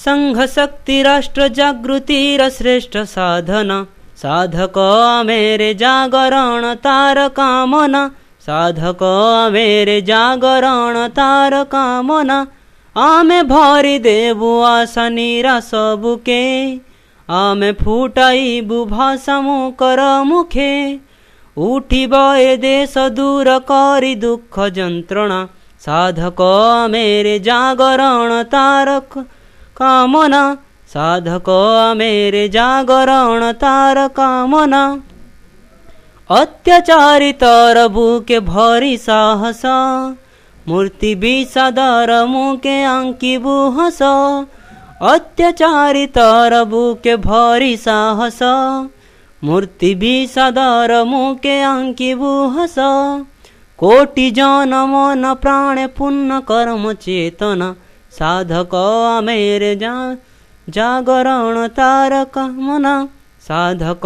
संघ शक्ति राष्ट्र जागृतिर श्रेष्ठ साधना साधक मेरे जागरण तार कामना साधक मेरे जागरण तार कामना आमे भरी देबु आशा निराश बुके आमे फुटाइबु भाषा मुकर मुखे उठिब ए देश दूर करी दुख जंत्रणा साधक मेरे जागरण तारक कामना साधक मेरे जागरण तार कामना अत्याचारी तर बुके भरी साहस मूर्ति विषादर मुके अंकिबु हस अत्याचारी तर बुके भरी साहस मूर्ति विषादर मुके अंकिबु हस कोटि जन मन प्राणे पुण्य कर्म चेतना साधक मेरे जागरण तार कामना साधक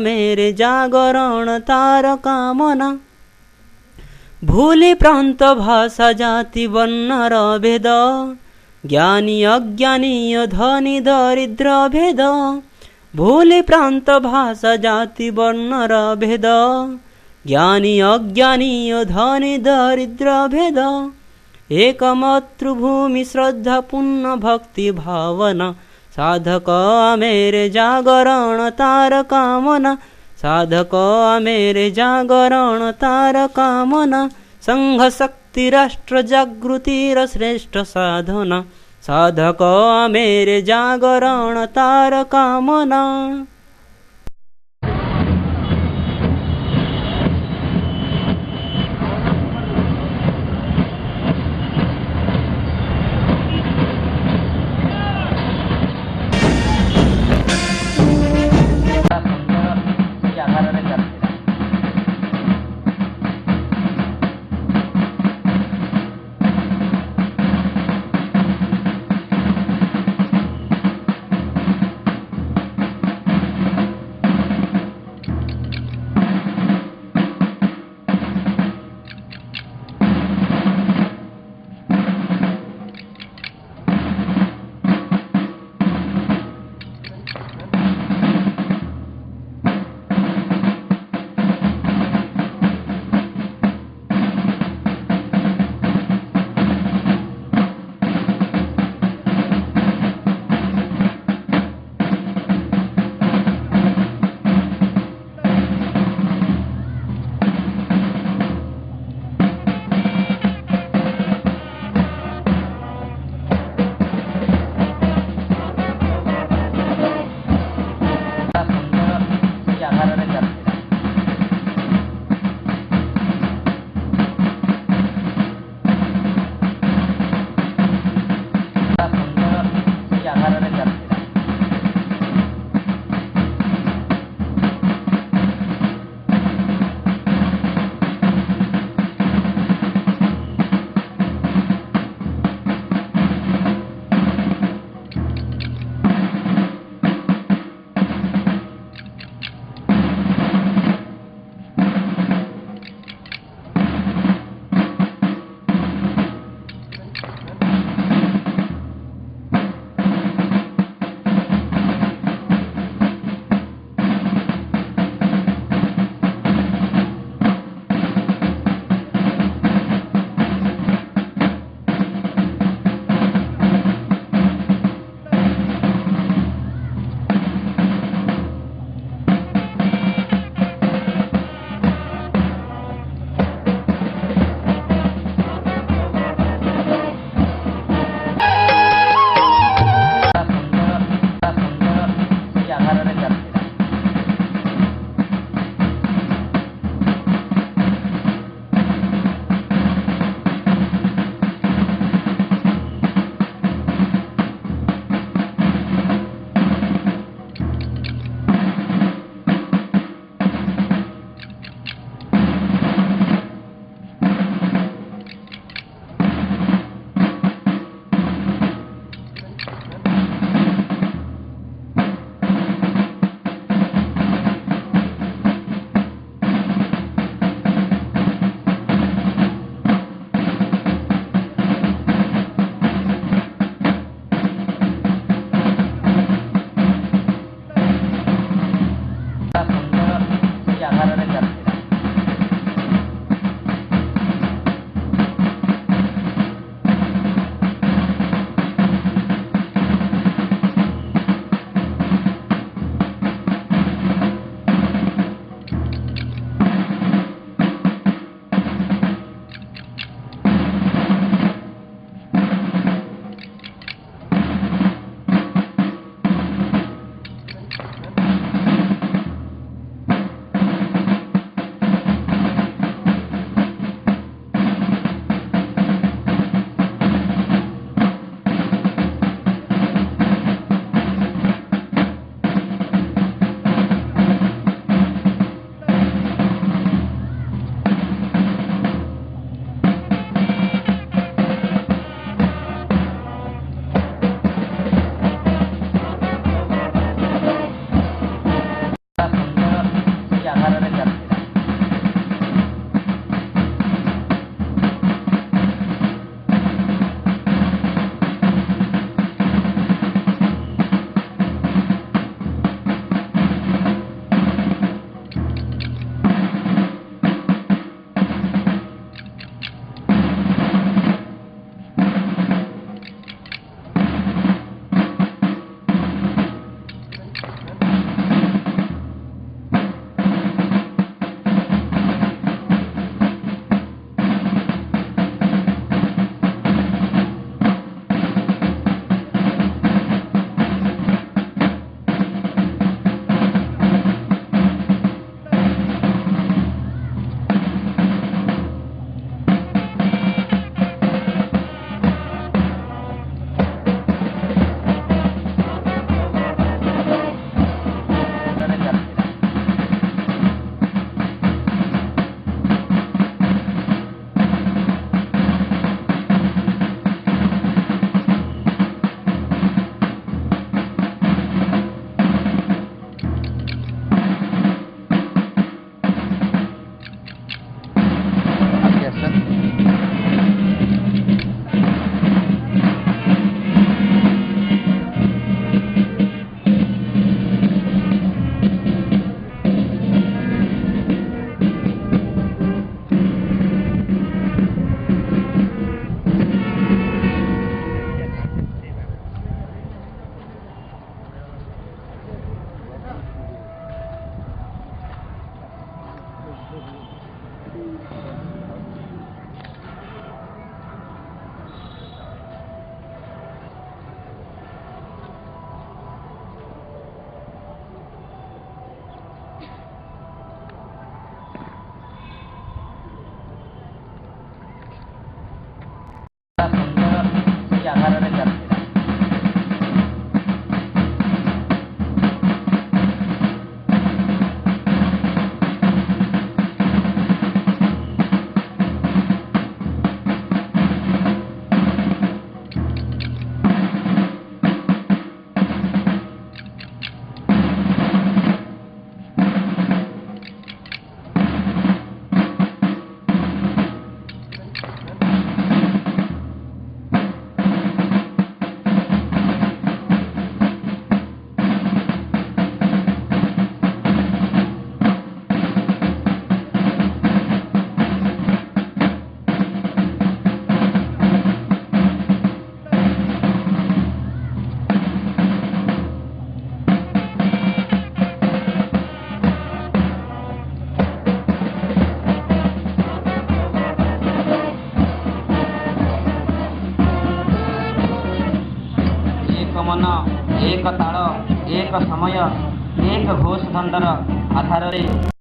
मेरे जागरण तार कामना भूली प्रांत भाषा जाति वर्णर भेद ज्ञानी अज्ञानी धनी दरिद्र भेद भूली प्रांत भाषा जाति वर्णर भेद ज्ञानी अज्ञानी धनी दरिद्र भेद एक मातृभूमि श्रद्धा पुण्य भक्ति भावना साधक मेरे जागरण तार कामना साधक मेरे जागरण तार कामना संघ शक्ति राष्ट्र जागृतिर श्रेष्ठ साधना साधक मेरे जागरण तार कामना। मन एक ताल एक समय एक घोष दंडर आधार में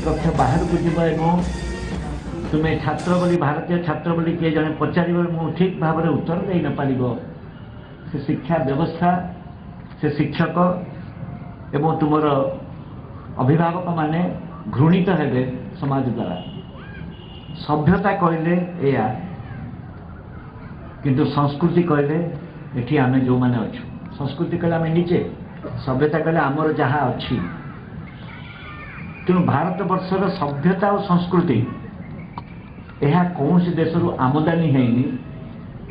कक्ष बाहर को जीव एवं तुम्हें छात्र बोली भारतीय छात्र बोली किए जड़े पचार ठीक भाव में उत्तर दे न पार से शिक्षा व्यवस्था से शिक्षक एवं तुमर अभिभावक माने घृणित हेबे समाज द्वारा सभ्यता कहले या किंतु संस्कृति कहले एठी आमे जो माने अच्छु संस्कृति कहले आमे निजे सभ्यता कहले आमर जहाँ अच्छी तेणु भारत वर्षर सभ्यता और संस्कृति यह कौन सी देश आमदानी है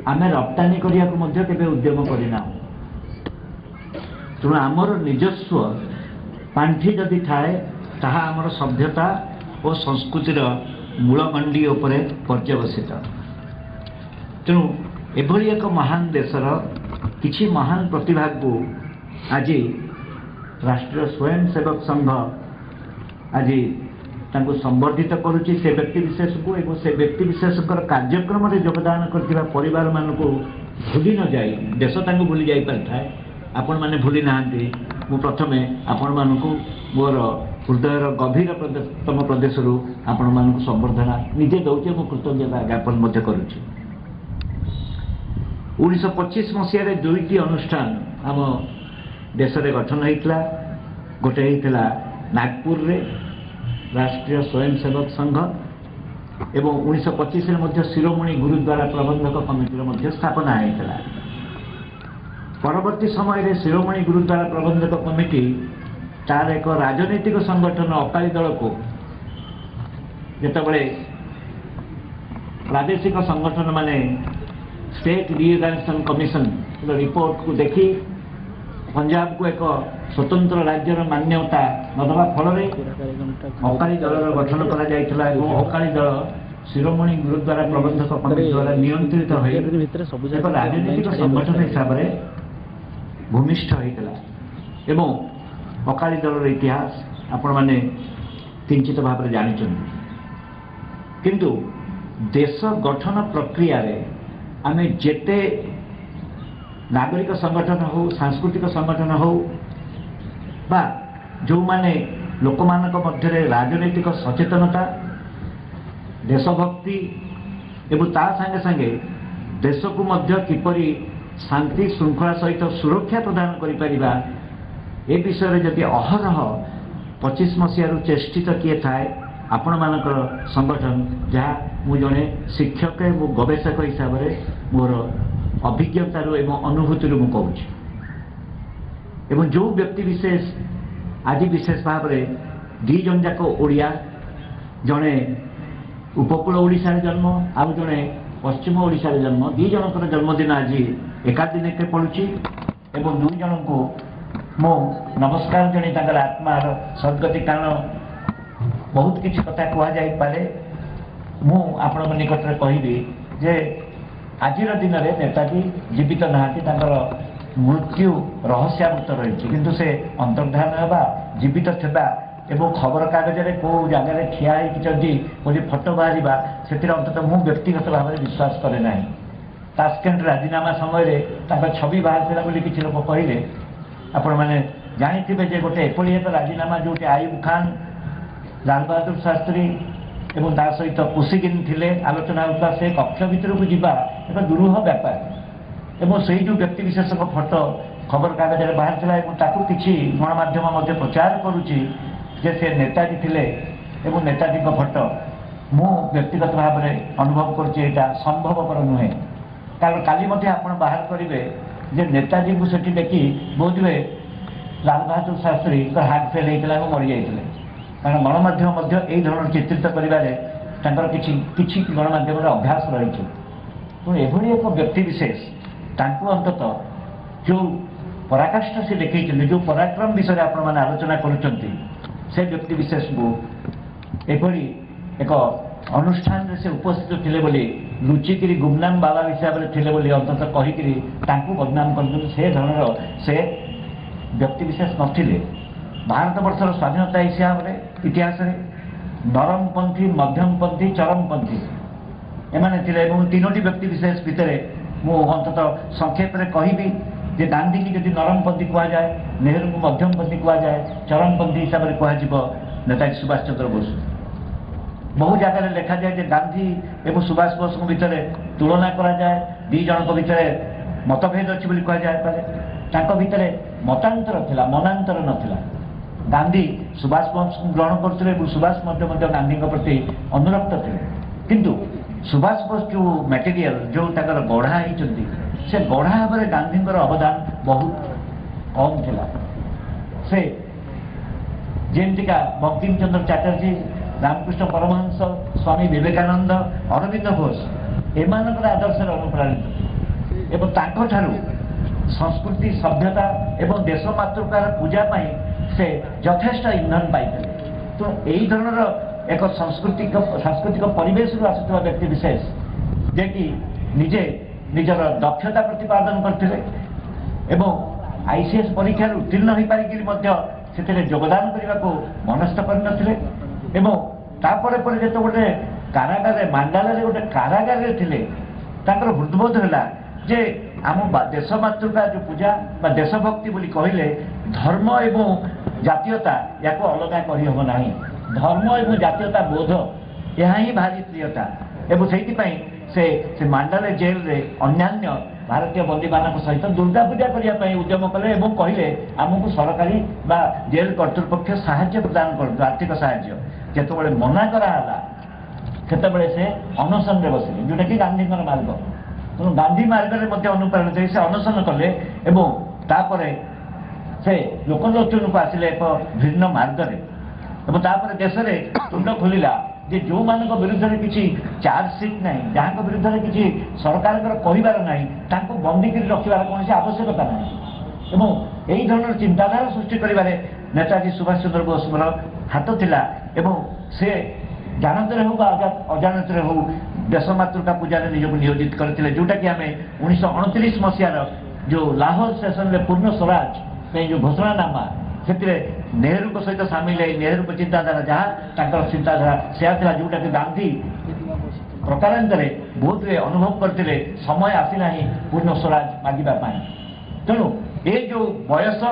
आम रप्तानी करने के उद्यम करना तेणु आमर निजस्व पांठी जदि थाए ताहा आमर सभ्यता और संस्कृतिर मूलमंडी उपरे पर्यवसित तेणु एभली एक महान देशर किछि महान प्रतिभा को आज राष्ट्रीय स्वयंसेवक संघ आज संबर्धित करुच्ची से व्यक्ति विशेष को एवं से व्यक्ति विशेष कार्यक्रम में योगदान करथिबा परिवार मान को भूली न जाए देश तांको भूली जाई पारिथाए आपण माने भूली नाहांती मु प्रथमे आपण मान को मोर हृदयर गभीरतम प्रदेश आपण मान को संबर्धना निजे दौचे मु कृतज्ञता ज्ञापन मध्य करुच्ची 1925 मसीह दुईटी अनुष्ठान आम देश में गठन होता गोटे होता नागपुर रे राष्ट्रीय स्वयंसेवक संघ एवं 1925 शिरोमणि गुरुद्वारा प्रबंधक कमिटी स्थापना होता परवर्ती समय शिरोमणि गुरुद्वारा प्रबंधक कमिटी तार एक राजनैतिक संगठन अकाली दल को जितेबाला प्रादेशिक संगठन माने स्टेट रिओर्गानाइजेशन कमिशन रिपोर्ट को देखी पंजाब को एक स्वतंत्र राज्यर मान्यता नदवा फल अकाली दल गठन अकाली दल शिरोमणि गुरुद्वारा प्रबंधक कमिटी द्वारा नियंत्रित एक राजनीतिक संगठन हिसाब से भूमिष्ठ होता अकाली दल इतिहास आपण मैंने किंचित भाव में जानी किंतु देश गठन प्रक्रिया रे आमे जेते नागरिक संगठन हो सांस्कृतिक संगठन हो बा जो माने लोक मानक मध्य राजनैतिक सचेतनता देशभक्ति एवं ता संगे संगे देश को मध्य किपरि शांति श्रृंखला सहित सुरक्षा प्रदान करिपरिबा ए विषय जदि अहरह 25 मसीह चेष्टित किए थाए आपण मानकर संगठन जहाँ मु जड़े शिक्षक और गवेषक हिसाब से मोर अभिज्ञतार एवं अनुभूति मु कहूँ एवं जो व्यक्ति विशेष आज विशेष भाव में दी जन जाक ओडिया जड़े उपकूल ओडिशा जन्म आउ जड़े पश्चिम ओडिशा जन्म दी जनकर जन्मदिन आज एका दिन के पड़ुची एवं दुई जन को मो नमस्कार जणी आत्मार सद्गति कारण बहुत किसी कथा कहुपे मु आपण निकट में कहबी जे आज दिन में नेताजी जीवित नहांती मृत्यु रहस्यावृत रही किंतु से अंतर्धान होगा जीवित थिबा एवं खबर कागज में कौ जगार ठिया होती फोटो बाहर से अंततः मु व्यक्तिगत भाव में विश्वास करे ना तास्केंट राजीनामा समय छवि बाहर किसी लोग कहले आपण मैंने जाथे जे गोटे एपरी एक राजीनामा जो आयुब खान लाल बहादुर शास्त्री एवं ता सहित कुशिगिन थिले आलोचना होता से कक्ष भीतर को जीवा एक दुरूह व्यापार एवं से जो व्यक्ति विशेष फोटो खबर कागज में बाहर था किसी गणमाध्यम प्रचार करुच्ची जे से नेताजी थिले एवं नेताजी फोटो मु व्यक्तिगत भाव में अनुभव करुच्ची संभवपर नुहे कारण काली आप बाहर करेंगे जे नेताजी को सेठी देखी बहुत हुए लाल बहादुर शास्त्री हार्ट फेल होता मरी जाते कारण गणमाध्यम यही धरण चित्रित कर किसी गणमाध्यम अभ्यास रही तो एभली एक व्यक्ति विशेष अंततः जो पराकाष्ठा से देखते जो पराक्रम विषय आप आलोचना करुँच से व्यक्ति विशेष को एभली एक अनुष्ठान से उपस्थित थे बोली लुचिकी गुमनाम बाबा हिसाब से थे बोली अंततः कहीकि बदनाम कर से धरण से व्यक्ति विशेष नथिले भारत वर्षर स्वाधीनता हिसाब से इतिहास नरमपंथी मध्यमपंथी चरमपंथी एमाने थिले तीनोटी व्यक्ति विशेष भितर मु अंततः संक्षेप में कहबी जे गांधी की जदि नरमपंथी कह जाए नेहरू को मध्यमपंथी कह जाए चरमपंथी हिसाब से कह नेताजी सुभाष चंद्र बोस बहु जगह लिखा जाए जे गांधी एवं सुभाष बोस भितर तुलना करा जाए दी जन भितर मतभेद अच्छी कह जाए भितर मतांतर थिला मनांतर नथिला गांधी सुभाष बोस ग्रहण करते सुभाष गांधी प्रति अनुरक्त थे किंतु सुभाष बोस जो मटेरियल जो गढ़ा होती से गढ़ा भाव गांधी अवदान बहुत कम थिला से जेमतिका बंकिम चंद्र चैटर्जी रामकृष्ण परमहंस स्वामी विवेकानंद अरविंद घोष एमानकर आदर्श अनुप्राणित एवं तांको संस्कृति सभ्यता एवं देश मातृकार पूजा पाई से यथेष्ट इंधन पाई तो यही धरण एक सांस्कृतिक परिवेश आसुवा व्यक्ति विशेष जे कि निजे निजर दक्षता प्रतिपादन करते आईसीएस परीक्षा उत्तीर्ण हो पारिक योगदान करने को मनस्थ करते जो गोटे कारागार मांडाल गोटे कारागार थे हृदबोध है जे आम देश मातृका जो पूजा देशभक्ति बोली कहले धर्म एवं जातीयता या अलग करहबना धर्म एवं जातीयता बोध यह ही भारी प्रियता एवं से मांडाले जेल रे अन्यान्य भारतीय बंदी मान सहित दुर्गा पूजा करने उद्यम कले कहले आमको सरकारी बा जेल कर्तृपक्ष साहाय्य प्रदान कर आर्थिक साहाय्य जिते मना कराला से अनशन में बसिले जोटा कि गांधी मार्ग तेणु गांधी मार्ग में अनुप्राणित से अनशन कले से लोकलोचन को आसिले एक भिन्न मार्ग में देश में तुंड खोलिला जे जो मान विरुद्ध में किसी चार्जसीट ना जहाँ विरुद्ध में किसी सरकार कहबार ना बंदी कर रखार कौन आवश्यकता ना यही धरण चिंताधारा सृष्टि कर नेताजी सुभाष चंद्र बोस हाथ थिला से जानते हो अजाणत हो देश मातृका पूजा निजक नियोजित करते जोटा कि आम 1929 मसीहार जो लाहौर सेशन में पूर्ण स्वराज जो घोषणानामा से नेहरू को सहित सामिल है नेहरू को चिंताधारा जहाँ चिंताधारा से जोटा कि गांधी प्रकारांतर बहुत अनुभव करते समय आसला ही पूर्ण स्वराज मांगवाई तेणु ये जो बयस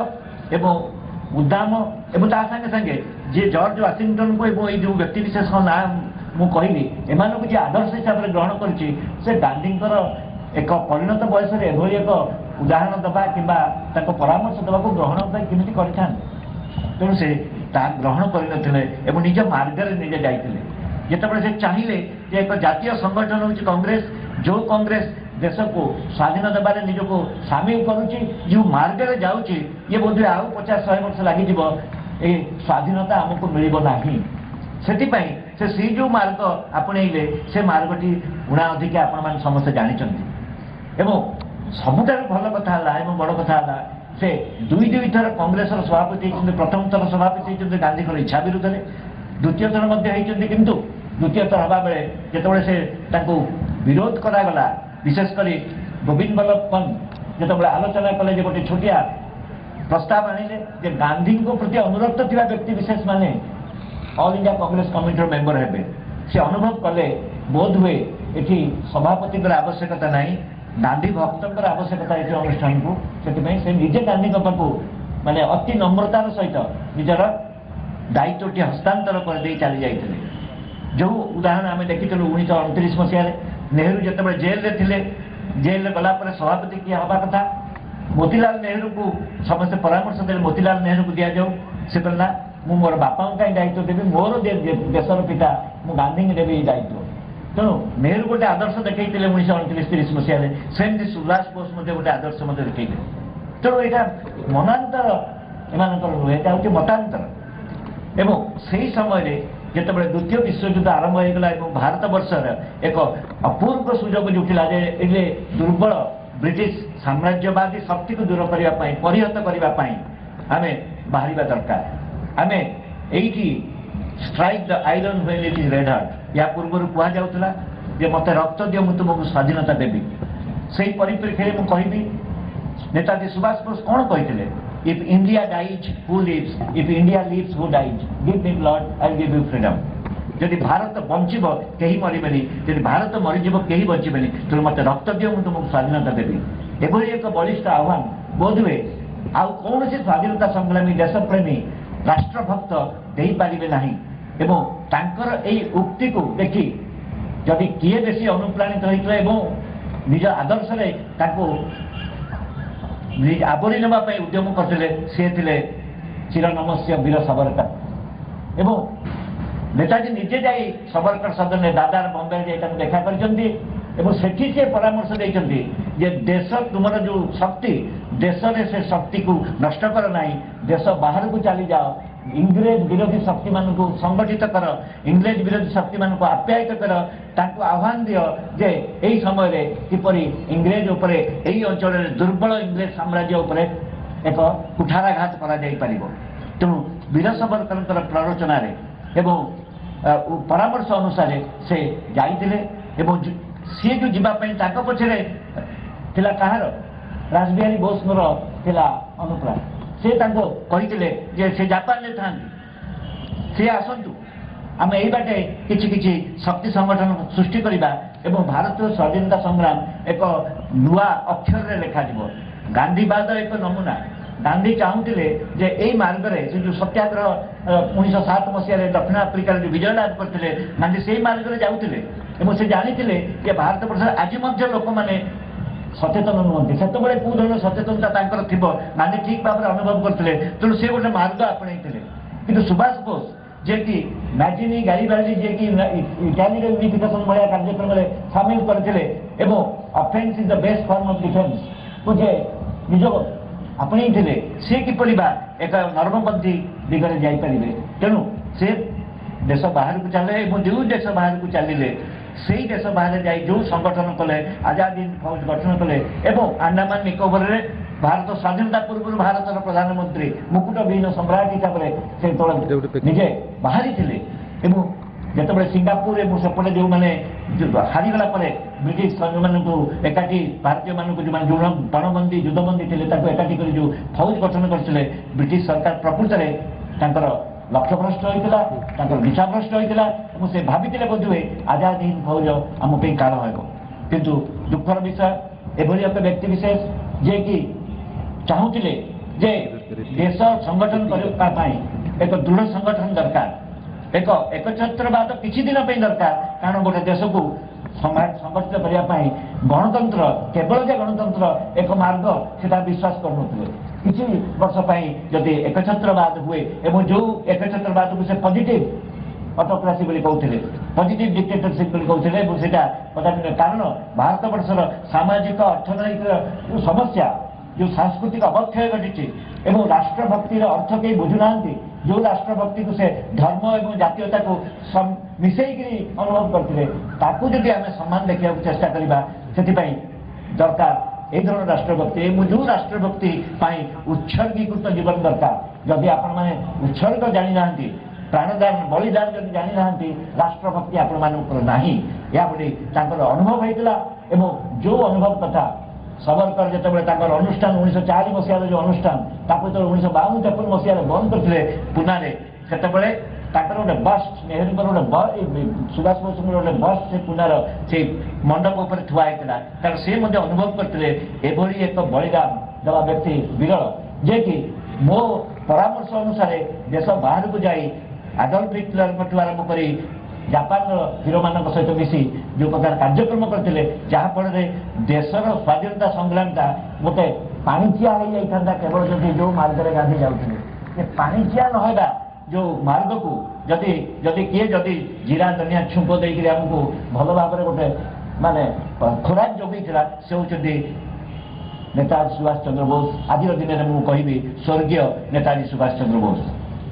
एवं उद्दाम एवं सागे सागे जे जॉर्ज वाशिंगटन को ये जो व्यक्ति विशेष ना मुझे एम जी आदर्श हिसाब से ग्रहण करुच्ची से गांधी एक परिणत बयस एभली एक उदाहरण दबा कि परामर्श देवा ग्रहण केमी कर तेणु से ତାହା ଗ୍ରହଣ କରିନଥିଲେ ଏବଂ ନିଜ ମାର୍ଗରେ ନିଜେ ଯାଇଥିଲେ। ଯେତେବେଳେ ସେ ଚାହିଁଲେ ଯେ ଏକ ଜାତୀୟ ସଂଗଠନ ହେଉଛି କଂଗ୍ରେସ, ଯେଉଁ କଂଗ୍ରେସ ଦେଶକୁ ସ୍ୱାଧୀନ ଦେବାରେ ନିଜକୁ ସାମିଲ କରୁଛି, ଯେଉଁ ମାର୍ଗରେ ଯାଉଛି, ଇଏ ବୋଧହୁଏ ଆଉ 50-100 ବର୍ଷ ଲାଗିଯିବ, ଏ ସ୍ୱାଧୀନତା ଆମକୁ ମିଳିବ ନାହିଁ। ସେଥିପାଇଁ ସେ ସେଇ ଯେଉଁ ମାର୍ଗ ଆପଣେଇଲେ ସେ ମାର୍ଗଟି ଗୁଣା ଅଧିକା ଆପଣମାନେ ସମସ୍ତେ ଜାଣିଛନ୍ତି। ଏବଂ ସବୁଠାରୁ ଭଲ କଥା ହେଲା ଏବଂ ବଡ଼ କଥା ହେଲା ସେ ଦୁଇ ଥର କଂଗ୍ରେସର ସଭାପତି ହେଇଛନ୍ତି। ପ୍ରଥମ ଥର ସଭାପତି ହେଇଛନ୍ତି ଗାନ୍ଧୀଙ୍କର ଇଚ୍ଛା ବିରୁଦ୍ଧରେ, ଦ୍ୱିତୀୟ ଥର ମଧ୍ୟ ହେଇଛନ୍ତି। କିନ୍ତୁ ଦ୍ୱିତୀୟ ଥର ହେବା ବେଳେ ଯେତେବେଳେ ସେ ତାଙ୍କୁ ବିରୋଧ କରାଗଲା, ବିଶେଷ କରି ଗୋବିନ୍ଦ ବଲ୍ଲଭ ପନ୍ତ ଯେତେବେଳେ ଆଲୋଚନା କଲେ ଯେ ଗୋଟେ ଛୋଟିଆ ପ୍ରସ୍ତାବ ଆଣିଲେ ଯେ ଗାନ୍ଧୀଙ୍କ ପ୍ରତି ଅନୁରକ୍ତ ଥିବା ବ୍ୟକ୍ତି ବିଶେଷ ମାନେ ଅଲ୍ ଇଣ୍ଡିଆ କଂଗ୍ରେସ କମିଟିର ମେମ୍ବର ହେବେ, ସେ ଅନୁଭବ କଲେ ବୋଧହୁଏ ଏଠି ସଭାପତିଙ୍କର ଆବଶ୍ୟକତା ନାହିଁ, ଗାନ୍ଧୀ ଭକ୍ତଙ୍କର ଆବଶ୍ୟକତା ଏଠି ଅନୁଷ୍ଠାନକୁ। ସେଥିପାଇଁ ସେ ନିଜେ ଗାନ୍ଧୀଙ୍କ ପାଖକୁ ମାନେ ଅତି ନମ୍ରତାର ସହିତ ନିଜର ଦାୟିତ୍ୱଟି ହସ୍ତାନ୍ତର କରିଦେଇ ଚାଲି ଯାଇଥିଲେ। ଯେଉଁ ଉଦାହରଣ ଆମେ ଦେଖିଥିଲୁ 1929 ମସିହାରେ ନେହେରୁ ଯେତେବେଳେ ଜେଲରେ ଥିଲେ, ଜେଲରେ ଗଲା ପରେ ସଭାପତି କିଏ ହେବା କଥା, ମୋତିଲାଲ ନେହେରୁକୁ ସମସ୍ତେ ପରାମର୍ଶ ଦେଲେ ମୋତିଲାଲ ନେହେରୁକୁ ଦିଆଯାଉ। ସେ କହିଲେ ନା, ମୁଁ ମୋର ବାପାଙ୍କୁ କାହିଁ ଦାୟିତ୍ୱ ଦେବି, ମୋର ଦେଶର ପିତା, ମୁଁ ଗାନ୍ଧୀଙ୍କୁ ଦେବି ଏଇ ଦାୟିତ୍ୱ। ତେଣୁ ନେହେରୁ ଗୋଟେ ଆଦର୍ଶ ଦେଖେଇଥିଲେ 1929-30 ମସିହାରେ, ସେମିତି ସୁଭାଷ ବୋଷ ମଧ୍ୟ ଗୋଟେ ଆଦର୍ଶ ମଧ୍ୟ ଦେଖେଇଥିଲେ। ତେଣୁ ଏଇଟା ମନାନ୍ତର ଏମାନଙ୍କର ନୁହେଁ, ଏଇଟା ହେଉଛି ମତାନ୍ତର। ଏବଂ ସେହି ସମୟରେ ଯେତେବେଳେ ଦ୍ୱିତୀୟ ବିଶ୍ୱଯୁଦ୍ଧ ଆରମ୍ଭ ହୋଇଗଲା ଏବଂ ଭାରତ ବର୍ଷର ଏକ ଅପୂର୍ବ ସୁଯୋଗ ଜୁଟିଲା ଯେ ଏବେ ଦୁର୍ବଳ ବ୍ରିଟିଶ ସାମ୍ରାଜ୍ୟବାଦୀ ଶକ୍ତିକୁ ଦୂର କରିବା ପାଇଁ, ପରିହତ କରିବା ପାଇଁ ଆମେ ବାହାରିବା ଦରକାର। ଆମେ ଏଇଠି strike the iron when it is red hot, ୟା ପୂର୍ବରୁ କୁହାଯାଉଥିଲା ଯେ ମୋତେ ରକ୍ତ ଦିଅ ମୁଁ ତୁମକୁ ସ୍ୱାଧୀନତା ଦେବି। ସେହି ପରିପ୍ରେକ୍ଷୀରେ ମୁଁ କହିବି ନେତାଜୀ ସୁଭାଷ ବୋଷ କ'ଣ କହିଥିଲେ, if India dies who lives, if India lives who dies, give me blood I give you freedom. ଯଦି ଭାରତ ବଞ୍ଚିବ କେହି ମରିବେନି, ଯଦି ଭାରତ ମରିଯିବ କେହି ବଞ୍ଚିବେନି, ତେଣୁ ମୋତେ ରକ୍ତ ଦିଅ ମୁଁ ତୁମକୁ ସ୍ୱାଧୀନତା ଦେବି। ଏଭଳି ଏକ ବଳିଷ୍ଠ ଆହ୍ୱାନ ବୋଧହୁଏ ଆଉ କୌଣସି ସ୍ୱାଧୀନତା ସଂଗ୍ରାମୀ, ଦେଶପ୍ରେମୀ, ରାଷ୍ଟ୍ରଭକ୍ତ ଦେଇପାରିବେ ନାହିଁ। ଏବଂ ତାଙ୍କର ଏହି ଉକ୍ତିକୁ ଦେଖି ଯଦି କିଏ ବେଶୀ ଅନୁପ୍ରାଣିତ ହୋଇଥିଲେ ଏବଂ ନିଜ ଆଦର୍ଶରେ ତାଙ୍କୁ ଆବୋରି ନେବା ପାଇଁ ଉଦ୍ୟମ କରିଥିଲେ, ସେ ଥିଲେ ଚିରନମସ୍ୟ ବୀର ସାବରକର। ଏବଂ ନେତାଜୀ ନିଜେ ଯାଇ ସାବରକର ସଦନରେ ଦାଦାର ବମ୍ବେରେ ଯାଇ ତାଙ୍କୁ ଦେଖା କରିଛନ୍ତି ଏବଂ ସେଠି ସେ ପରାମର୍ଶ ଦେଇଛନ୍ତି ଯେ ଦେଶ ତୁମର ଯେଉଁ ଶକ୍ତି, ଦେଶରେ ସେ ଶକ୍ତିକୁ ନଷ୍ଟ କର ନାହିଁ, ଦେଶ ବାହାରକୁ ଚାଲିଯାଅ, ଇଂରେଜ ବିରୋଧୀ ଶକ୍ତିମାନଙ୍କୁ ସଂଗଠିତ କର, ଇଂରେଜ ବିରୋଧୀ ଶକ୍ତିମାନଙ୍କୁ ଆପ୍ୟାୟିତ କର, ତାଙ୍କୁ ଆହ୍ୱାନ ଦିଅ ଯେ ଏହି ସମୟରେ କିପରି ଇଂରେଜ ଉପରେ, ଏହି ଅଞ୍ଚଳରେ ଦୁର୍ବଳ ଇଂରେଜ ସାମ୍ରାଜ୍ୟ ଉପରେ ଏକ କୁଠାରାଘାତ କରାଯାଇପାରିବ। ତେଣୁ ବୀର ସାବରକରଙ୍କର ପ୍ରରୋଚନାରେ ଏବଂ ପରାମର୍ଶ ଅନୁସାରେ ସେ ଯାଇଥିଲେ ଏବଂ ସିଏ ଯେଉଁ ଯିବା ପାଇଁ ତାଙ୍କ ପଛରେ ଥିଲା କାହାର, ରାସବିହାରୀ ବୋଷଙ୍କର ଥିଲା ଅନୁପ୍ରାଣ। ସେ ତାଙ୍କୁ କହିଥିଲେ ଯେ ସେ ଜାପାନରେ ଥାନ୍ତି, ସେ ଆସନ୍ତୁ, ଆମେ ଏଇ ବାଟେ କିଛି କିଛି ଶକ୍ତି ସଂଗଠନ ସୃଷ୍ଟି କରିବା ଏବଂ ଭାରତୀୟ ସ୍ୱାଧୀନତା ସଂଗ୍ରାମ ଏକ ନୂଆ ଅକ୍ଷରରେ ଲେଖାଯିବ। ଗାନ୍ଧୀବାଦ ଏକ ନମୁନା। ଗାନ୍ଧୀ ଚାହୁଁଥିଲେ ଯେ ଏଇ ମାର୍ଗରେ ସେ ଯେଉଁ ସତ୍ୟାଗ୍ରହ 1907 ମସିହାରେ ଦକ୍ଷିଣ ଆଫ୍ରିକାରେ ଯେଉଁ ବିଜୟ ଲାଭ କରିଥିଲେ, ଗାନ୍ଧୀ ସେଇ ମାର୍ଗରେ ଯାଉଥିଲେ ଏବଂ ସେ ଜାଣିଥିଲେ ଯେ ଭାରତ ବର୍ଷରେ ଆଜି ମଧ୍ୟ ଲୋକମାନେ ସଚେତନ ନୁହନ୍ତି। ସେତେବେଳେ କୋଉ ଧৰণৰ ସଚେତନତା ତାଙ୍କର ଥିବ ଗାନ୍ଧୀ ଠିକ୍ ଭାବରେ ଅନୁଭବ କରିଥିଲେ। ତେଣୁ ସେ ଗୋଟେ ମାର୍ଗ ଆପଣେଇଥିଲେ। କିନ୍ତୁ ସୁଭାଷ ବୋଷ ଯିଏକି ମ୍ୟାଜିନି ଗାରିବାଲ୍ଡି ଯିଏକି ଇଟାଲୀର ୟୁନିଫିକେସନ ଭଳିଆ କାର୍ଯ୍ୟକ୍ରମରେ ସାମିଲ କରିଥିଲେ ଏବଂ offence is the best form of defence କୁ ଯେ ନିଜ ଆପଣେଇଥିଲେ, ସେ କିପରି ବା ଏକ ନର୍ମପନ୍ଥୀ ଦିଗରେ ଯାଇପାରିବେ। ତେଣୁ ସେ ଦେଶ ବାହାରକୁ ଚାଲିଲେ ଏବଂ ଯେଉଁ ଦେଶ ବାହାରକୁ ଚାଲିଲେ ସେହି ଦେଶ ବାହାରେ ଯାଇ ଯେଉଁ ସଂଗଠନ କଲେ, ଆଜାଦ ହିନ୍ଦ ଫୌଜ ଗଠନ କଲେ ଏବଂ ଆଣ୍ଡାମାନ ନିକୋବରରେ ଭାରତ ସ୍ୱାଧୀନତା ପୂର୍ବରୁ ଭାରତର ପ୍ରଧାନମନ୍ତ୍ରୀ ମୁକୁଟବିହୀନ ସମ୍ରାଟ ହିସାବରେ ସେ ଯେତେବେଳେ ନିଜେ ବାହାରିଥିଲେ ଏବଂ ଯେତେବେଳେ ସିଙ୍ଗାପୁର ଏବଂ ସେପଟେ ଯେଉଁମାନେ ହାରିଗଲା ପରେ ବ୍ରିଟିଶ ସୈନ୍ୟମାନଙ୍କୁ ଏକାଠି, ଭାରତୀୟମାନଙ୍କୁ ଯେଉଁମାନେ ପଣବନ୍ଦୀ ଯୁଦ୍ଧବନ୍ଦୀ ଥିଲେ ତାଙ୍କୁ ଏକାଠି କରି ଯେଉଁ ଫୌଜ ଗଠନ କରିଥିଲେ, ବ୍ରିଟିଶ ସରକାର ପ୍ରକୃତରେ ତାଙ୍କର ଲକ୍ଷ୍ୟଭ୍ରଷ୍ଟ ହୋଇଥିଲା, ତାଙ୍କର ଦିଶାଭ୍ରଷ୍ଟ ହୋଇଥିଲା ଏବଂ ସେ ଭାବିଥିଲେ ବୋଧହୁଏ ଆଜାଦ ହିନ୍ଦ ଫୌଜ ଆମ ପାଇଁ କାଳ ହେବ। କିନ୍ତୁ ଦୁଃଖର ବିଷୟ ଏଭଳି ଏକ ବ୍ୟକ୍ତି ବିଶେଷ ଯିଏକି ଚାହୁଁଥିଲେ ଯେ ଦେଶ ସଂଗଠନ କରିବା ପାଇଁ ଏକ ଦୃଢ଼ ସଂଗଠନ ଦରକାର, ଏକ ଏକଛତ୍ରବାଦ କିଛି ଦିନ ପାଇଁ ଦରକାର। କାରଣ ଗୋଟେ ଦେଶକୁ ସଂଗଠିତ କରିବା ପାଇଁ ଗଣତନ୍ତ୍ର, କେବଳ ଯେ ଗଣତନ୍ତ୍ର ଏକ ମାର୍ଗ, ସେଟା ବିଶ୍ୱାସ କରୁନଥିଲେ। किसी वर्ष जदि एकछत्रवाद हुए एवं जो एकछत्रवाद को से पॉजिटिव ऑटोक्रेसी बोली कहते पॉजिटिव डिक्टेटरशिप बोली कहते सेटा कदापि कारण भारत वर्षर सामाजिक अर्थनैतिक समस्या जो सांस्कृतिक अवक्षय घटी एवं राष्ट्रभक्तिर अर्थ कई बुझुना जो राष्ट्रभक्ति को से धर्म एवं जातीयता को मिसेकरी अनुभव करते जदि आम सम्मान देखा चेष्टा करवा से दरकार ए धरण राष्ट्रभक्ति जो राष्ट्रभक्ति उत्सर्गीकृत जीवन दरकार जदि आपण मैंने उत्सर्ग जानी ना प्राणदान बलिदान जब जानी ना राष्ट्रभक्ति आपण ना या बोली अनुभव होता एवं जो अनुभव कथा सबरकर जो अनुष्ठान 1904 मसीहार जो अनुष्ठान ताको जो 1952-53 मसीहार बंद करते पुणे से गोटे बस्ट नेहरू गोटे सुभाष बोस गोटे बस्ट से पुनार से मंडप उपर थुआईला कारण से अनुभव करते एभली एक बलिदान देवा व्यक्ति विरल जे कि मो परामर्श अनुसार देश बाहर को जाई आडल्फ हिटलर आरंभ कर जापान हीरो मान सहित मिसी जो प्रकार कार्यक्रम करते जहाँफल देशर स्वाधीनता संग्रामटा गोटे पाणिचिया हो जाता केवल जदि जो मार्ग में गांधी जाते पाणिचिया नहबा जो मार्ग को जदि जदि किए जदि जीरा धनिया छुंक देकर आमको भल भाव गोटे माने खुराक जोगेला से होती नेताजी सुभाष चंद्र बोस आज दिन में मुझे कहि स्वर्गीय नेताजी सुभाष चंद्र बोस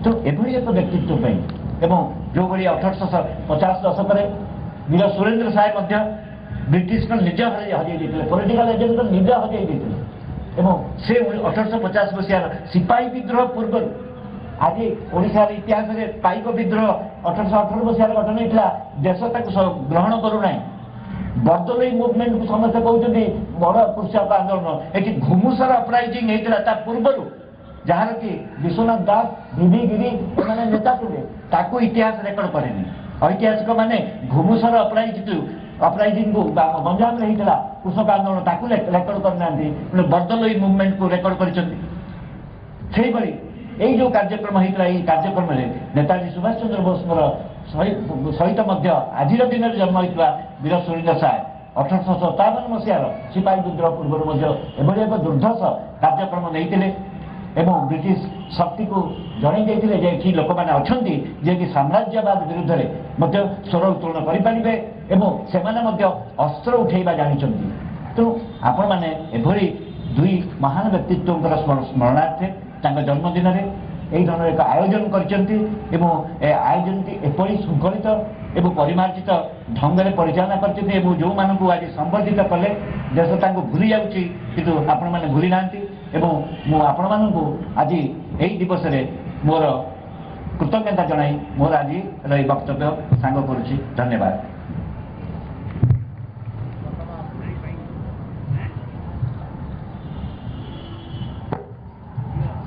तो एभली एक व्यक्तित्व एवं जो भाई 1850 दशक वीर सुरेंद्र साय ब्रिटिश निज हजे पॉलिटिकल एजेंट निज हजे से 1850 मसीहार सिपाही विद्रोह पूर्व आज ओडिशार इतिहास में पाइक विद्रोह 1818 मसीहार घटना होता देश ग्रहण करूना बर्दलई मुवमेंट को समस्ते कहते बड़ कृषक आंदोलन ये घुमुसर अपराइजिंग होता पूर्व जहाँ कि विश्वनाथ दास भिवी गिरी मैंने नेता थे इतिहास रेकर्ड करेनि ऐतिहासिक माने घुमुसर अपराइजिंग को गंजाम होता कृषक आंदोलन ताकू रेकर्ड करना बर्दलई मुवमेंट को रेकर्ड कर यही जो कार्यक्रम होता है कार्यक्रम में नेताजी सुभाष चंद्र बोस सहित आज दिन में जन्म होता वीर सुरेंद्र साय 1857 मसीहार सिपाही विद्रोह पूर्व एभली एक दुर्धर्ष कार्यक्रम नहीं एवं ब्रिटिश शक्ति को जन जाते लोक मैंने अच्छा जे कि साम्राज्यवाद विरुद्ध में स्वर उत्तोलन करें से अस्त्र उठेबा जानते तेणु आपण मैंने एभली दुई महान व्यक्तित्व स्मरणार्थे जन्मदिन में यही धरण एक आयोजन करोजन एपरी श्रृंखलित एवं परिमार्जित ढंग से परिचालना करते जो मानक आज संबर्धित कले देश भूली जाऊँगी किंतु आपण मैंने भूली ना आपण मानू आज यही दिवस मोर कृतज्ञता जनाई मोर आज वक्तव्य सांग करुच्ची धन्यवाद।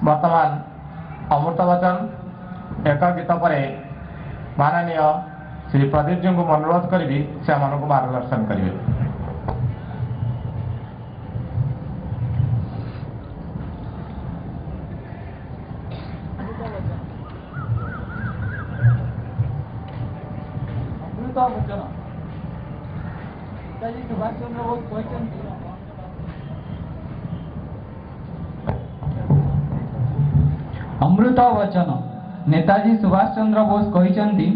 वर्तमान अमृत वचन एक गीत पर माननीय श्री प्रदीप जी को अनुरोध करी से मार्गदर्शन करेंगे। सुभाष चंद्र बोस अमृत वचन नेताजी सुभाष चंद्र बोस कहते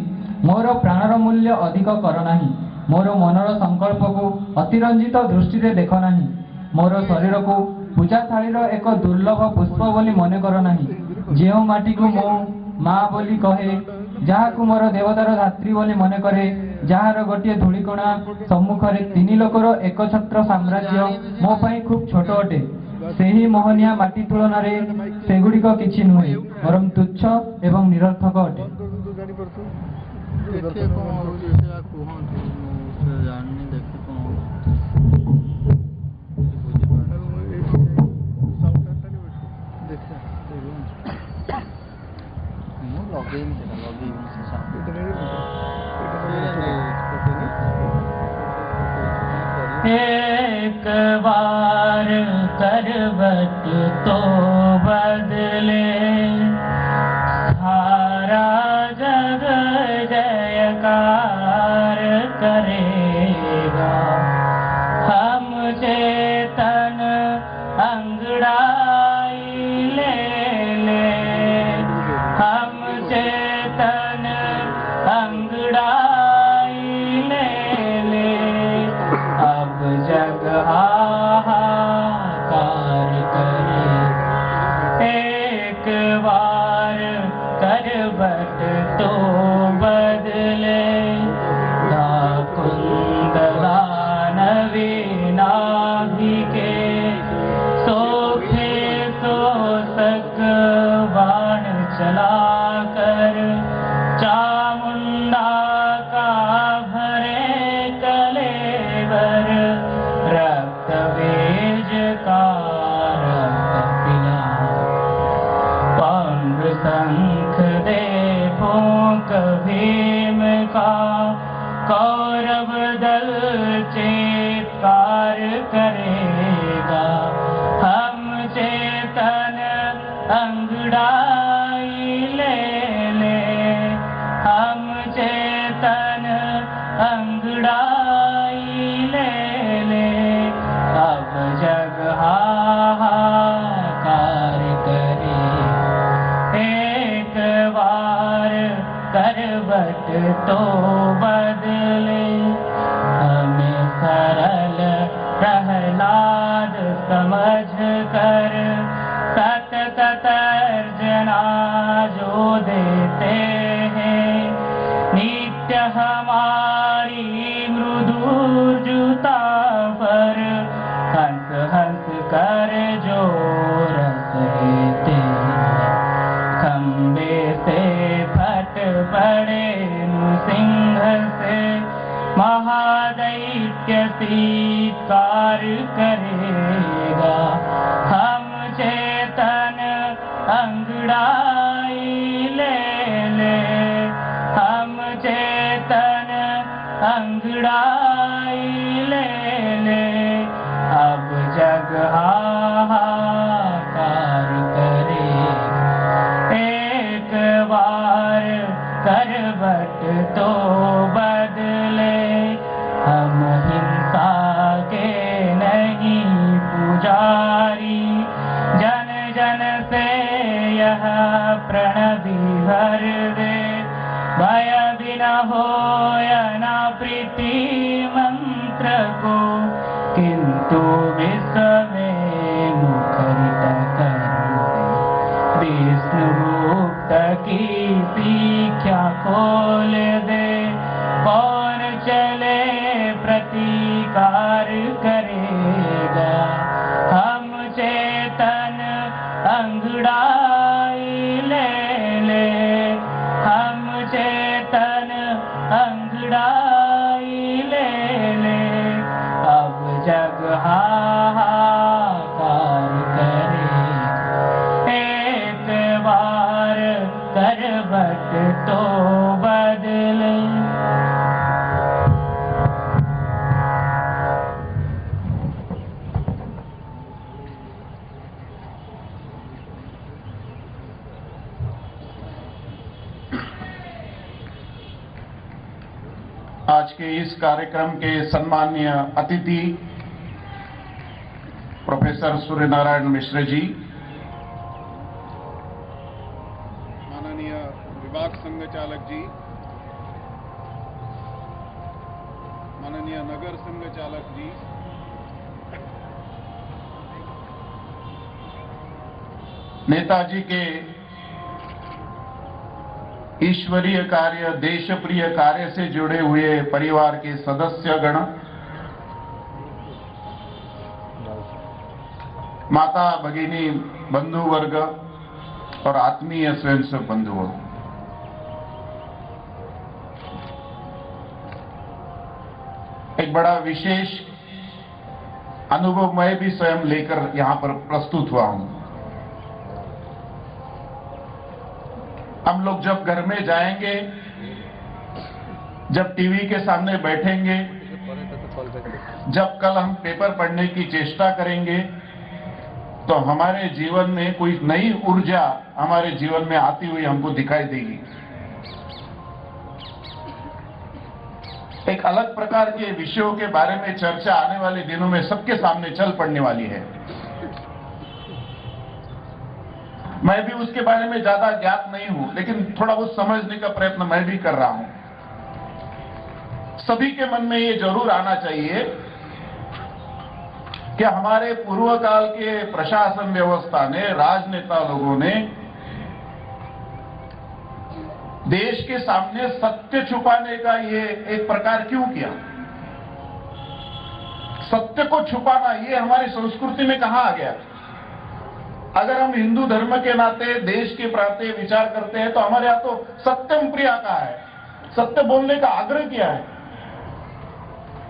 मोर प्राणर मूल्य अधिक कर नाही, मोर मनर संकल्प को अतिरंजित दृष्टि रे देख नाही, मोर शरीर को पूजा थालीर एक दुर्लभ पुष्प बोली मन कर नाही, जेउ माटी को मो माँ बोली कहे, जहाँ को मोर देवतार धात्री बोली मन करे, जार गोटे धूलिकणा सम्मुखरे तीन लोकर एक छत्र साम्राज्य मो पाई खूब छोट अटे, सेही मोहनिया माटी तुलन सेगुड़िक किछि नुहे बरम तुच्छ एवं निरर्थक अटे। एक बार करवट तो बदले सारा जग जयकार करेगा, हम चेतन अंगड़ाई बार करवट तो बदले, कुंद दानवी नाभि के सोखे तो सक बाण चलाकर, चामुंडा का भरे कलेवर, रक्त बीज का रक्त पिला, पौंड शंख दे फूंक भीम का, कौरव दल चेतकार करेगा, हम चेतन अंगड़ाई ले ले, हम चेतन अंगड़ाई ले ले, अब जग हाहाकार करे, एक बार करवट तो बदले, हमें सरल प्रहलाद समझ कर, सत तर्जना जो देते हैं, नित्य हमारी मृदुर्जुता पर, हंस हंस कर जो रस लेते हैं, खंबे से फट पड़े नृसिंह से, महादैत्य सीत्कार करेगा, हम चेतन अंगड़ाई ले ले, हम चेतन अंगड़ाई ले ले, अब जग हाहाकार करे, एक बार करवट तो बदले, हम हिंसा के नहीं पुजारी, जन जन से यह प्रणति भर दे, भय बिना होय न प्रीति मंत्र को, किंतु विश्व में मुखरित कर दे, विष्णु गुप्त की शिक्षा खोल दे, कौन चले प्रतिकार करेगा, हम चेतन अंगड़ाई ले ले, हम चेतन अंगड़ाई ले ले, अब जग हाहाकार करे, एक बार करवट तो बदले। आज के इस कार्यक्रम के सम्माननीय अतिथि प्रोफेसर सूर्यनारायण मिश्र जी, माननीय विभाग संघ चालक जी, माननीय नगर संघ चालक जी, नेताजी के ईश्वरीय कार्य, देशप्रिय कार्य से जुड़े हुए परिवार के सदस्यगण, माता भगिनी बंधु वर्ग और आत्मीय स्वयंसेवक बंधुओं, एक बड़ा विशेष अनुभव मैं भी स्वयं लेकर यहां पर प्रस्तुत हुआ हूं। हम लोग जब घर में जाएंगे, जब टीवी के सामने बैठेंगे, जब कल हम पेपर पढ़ने की चेष्टा करेंगे, तो हमारे जीवन में कोई नई ऊर्जा हमारे जीवन में आती हुई हमको दिखाई देगी। एक अलग प्रकार के विषयों के बारे में चर्चा आने वाले दिनों में सबके सामने चल पड़ने वाली है। मैं भी उसके बारे में ज्यादा ज्ञात नहीं हूं, लेकिन थोड़ा बहुत समझने का प्रयत्न मैं भी कर रहा हूं। सभी के मन में ये जरूर आना चाहिए कि हमारे पूर्व काल के प्रशासन व्यवस्था ने, राजनेता लोगों ने देश के सामने सत्य छुपाने का ये एक प्रकार क्यों किया? सत्य को छुपाना ये हमारी संस्कृति में कहां आ गया? अगर हम हिंदू धर्म के नाते देश के प्रति विचार करते हैं तो हमारे यहां तो सत्यम प्रिया का है, सत्य बोलने का आग्रह किया है।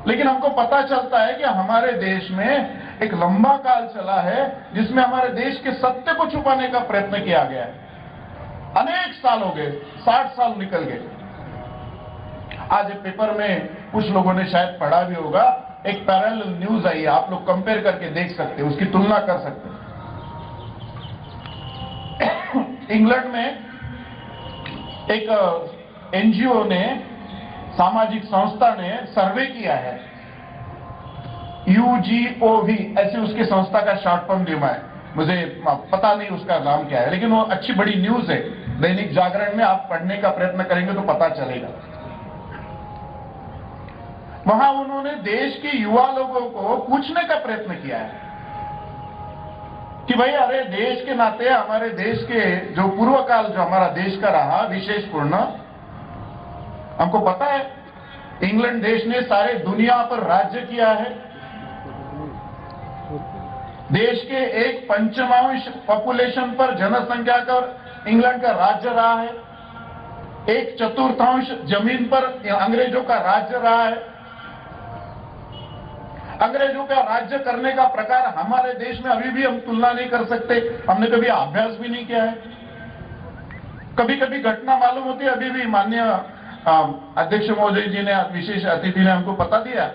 लेकिन हमको पता चलता है कि हमारे देश में एक लंबा काल चला है जिसमें हमारे देश के सत्य को छुपाने का प्रयत्न किया गया है। अनेक साल हो गए, 60 साल निकल गए। आज पेपर में कुछ लोगों ने शायद पढ़ा भी होगा, एक पैरेलल न्यूज आई है, आप लोग कंपेयर करके देख सकते हैं, उसकी तुलना कर सकते हैं। इंग्लैंड में एक एनजीओ ने, सामाजिक संस्था ने सर्वे किया है, UGOV ऐसे उसके संस्था का शॉर्ट फॉर्म दिया है, मुझे पता नहीं उसका नाम क्या है, लेकिन वो अच्छी बड़ी न्यूज है। दैनिक जागरण में आप पढ़ने का प्रयत्न करेंगे तो पता चलेगा। वहां उन्होंने देश के युवा लोगों को पूछने का प्रयत्न किया है कि भाई, अरे देश के नाते हमारे देश के जो पूर्व काल जो हमारा देश का रहा विशेषपूर्ण, हमको पता है इंग्लैंड देश ने सारे दुनिया पर राज्य किया है। देश के 1/5 पॉपुलेशन पर जनसंख्या का इंग्लैंड का राज्य रहा है। 1/4 जमीन पर अंग्रेजों का राज्य रहा है। अंग्रेजों का राज्य करने का प्रकार हमारे देश में अभी भी हम तुलना नहीं कर सकते, हमने कभी अभ्यास भी नहीं किया है। कभी कभी घटना मालूम होती है, अभी भी माननीय अध्यक्ष महोदय जी ने, विशेष अतिथि ने हमको पता दिया,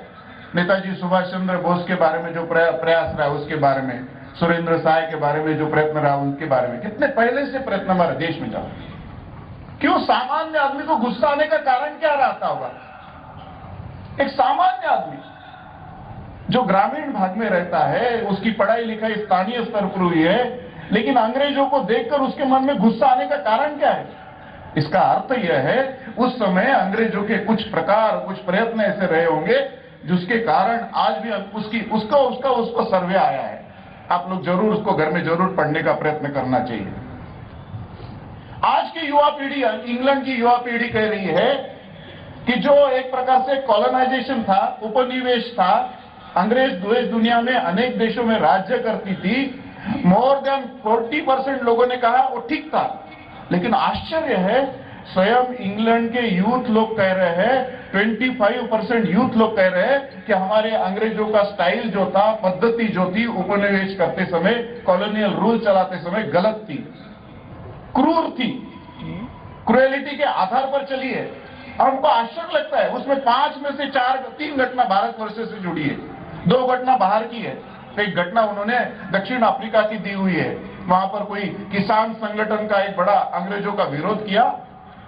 नेताजी सुभाष चंद्र बोस के बारे में जो प्रयास रहा उसके बारे में, सुरेंद्र साय के बारे में जो प्रयत्न रहा उनके बारे में, कितने पहले से प्रयत्न हमारे देश में चला। क्यों? सामान्य आदमी को गुस्सा आने का कारण क्या रहता होगा? एक सामान्य आदमी जो ग्रामीण भाग में रहता है, उसकी पढ़ाई लिखाई स्थानीय स्तर पर हुई है, लेकिन अंग्रेजों को देखकर उसके मन में गुस्सा आने का कारण क्या है? इसका अर्थ यह है, उस समय अंग्रेजों के कुछ प्रयत्न ऐसे रहे होंगे जिसके कारण आज भी उसको सर्वे आया है। आप लोग जरूर उसको घर में जरूर पढ़ने का प्रयत्न करना चाहिए। आज की युवा पीढ़ी, इंग्लैंड की युवा पीढ़ी कह रही है कि जो एक प्रकार से कॉलोनाइजेशन था, उपनिवेश था, अंग्रेज देश दुनिया में अनेक देशों में राज्य करती थी, मोर देन 40% लोगों ने कहा वो ठीक था। लेकिन आश्चर्य है, स्वयं इंग्लैंड के यूथ लोग कह रहे हैं, 25% यूथ लोग कह रहे हैं कि हमारे अंग्रेजों का स्टाइल जो था, पद्धति जो थी उपनिवेश करते समय, कॉलोनियल रूल चलाते समय गलत थी, क्रूर थी, क्रूएलिटी के आधार पर चली है। हमको आश्चर्य लगता है, उसमें 5 में से 3 घटना भारतवर्ष से जुड़ी है, 2 घटना बाहर की है। एक घटना उन्होंने दक्षिण अफ्रीका की दी हुई है, वहां पर कोई किसान संगठन का एक बड़ा अंग्रेजों का विरोध किया,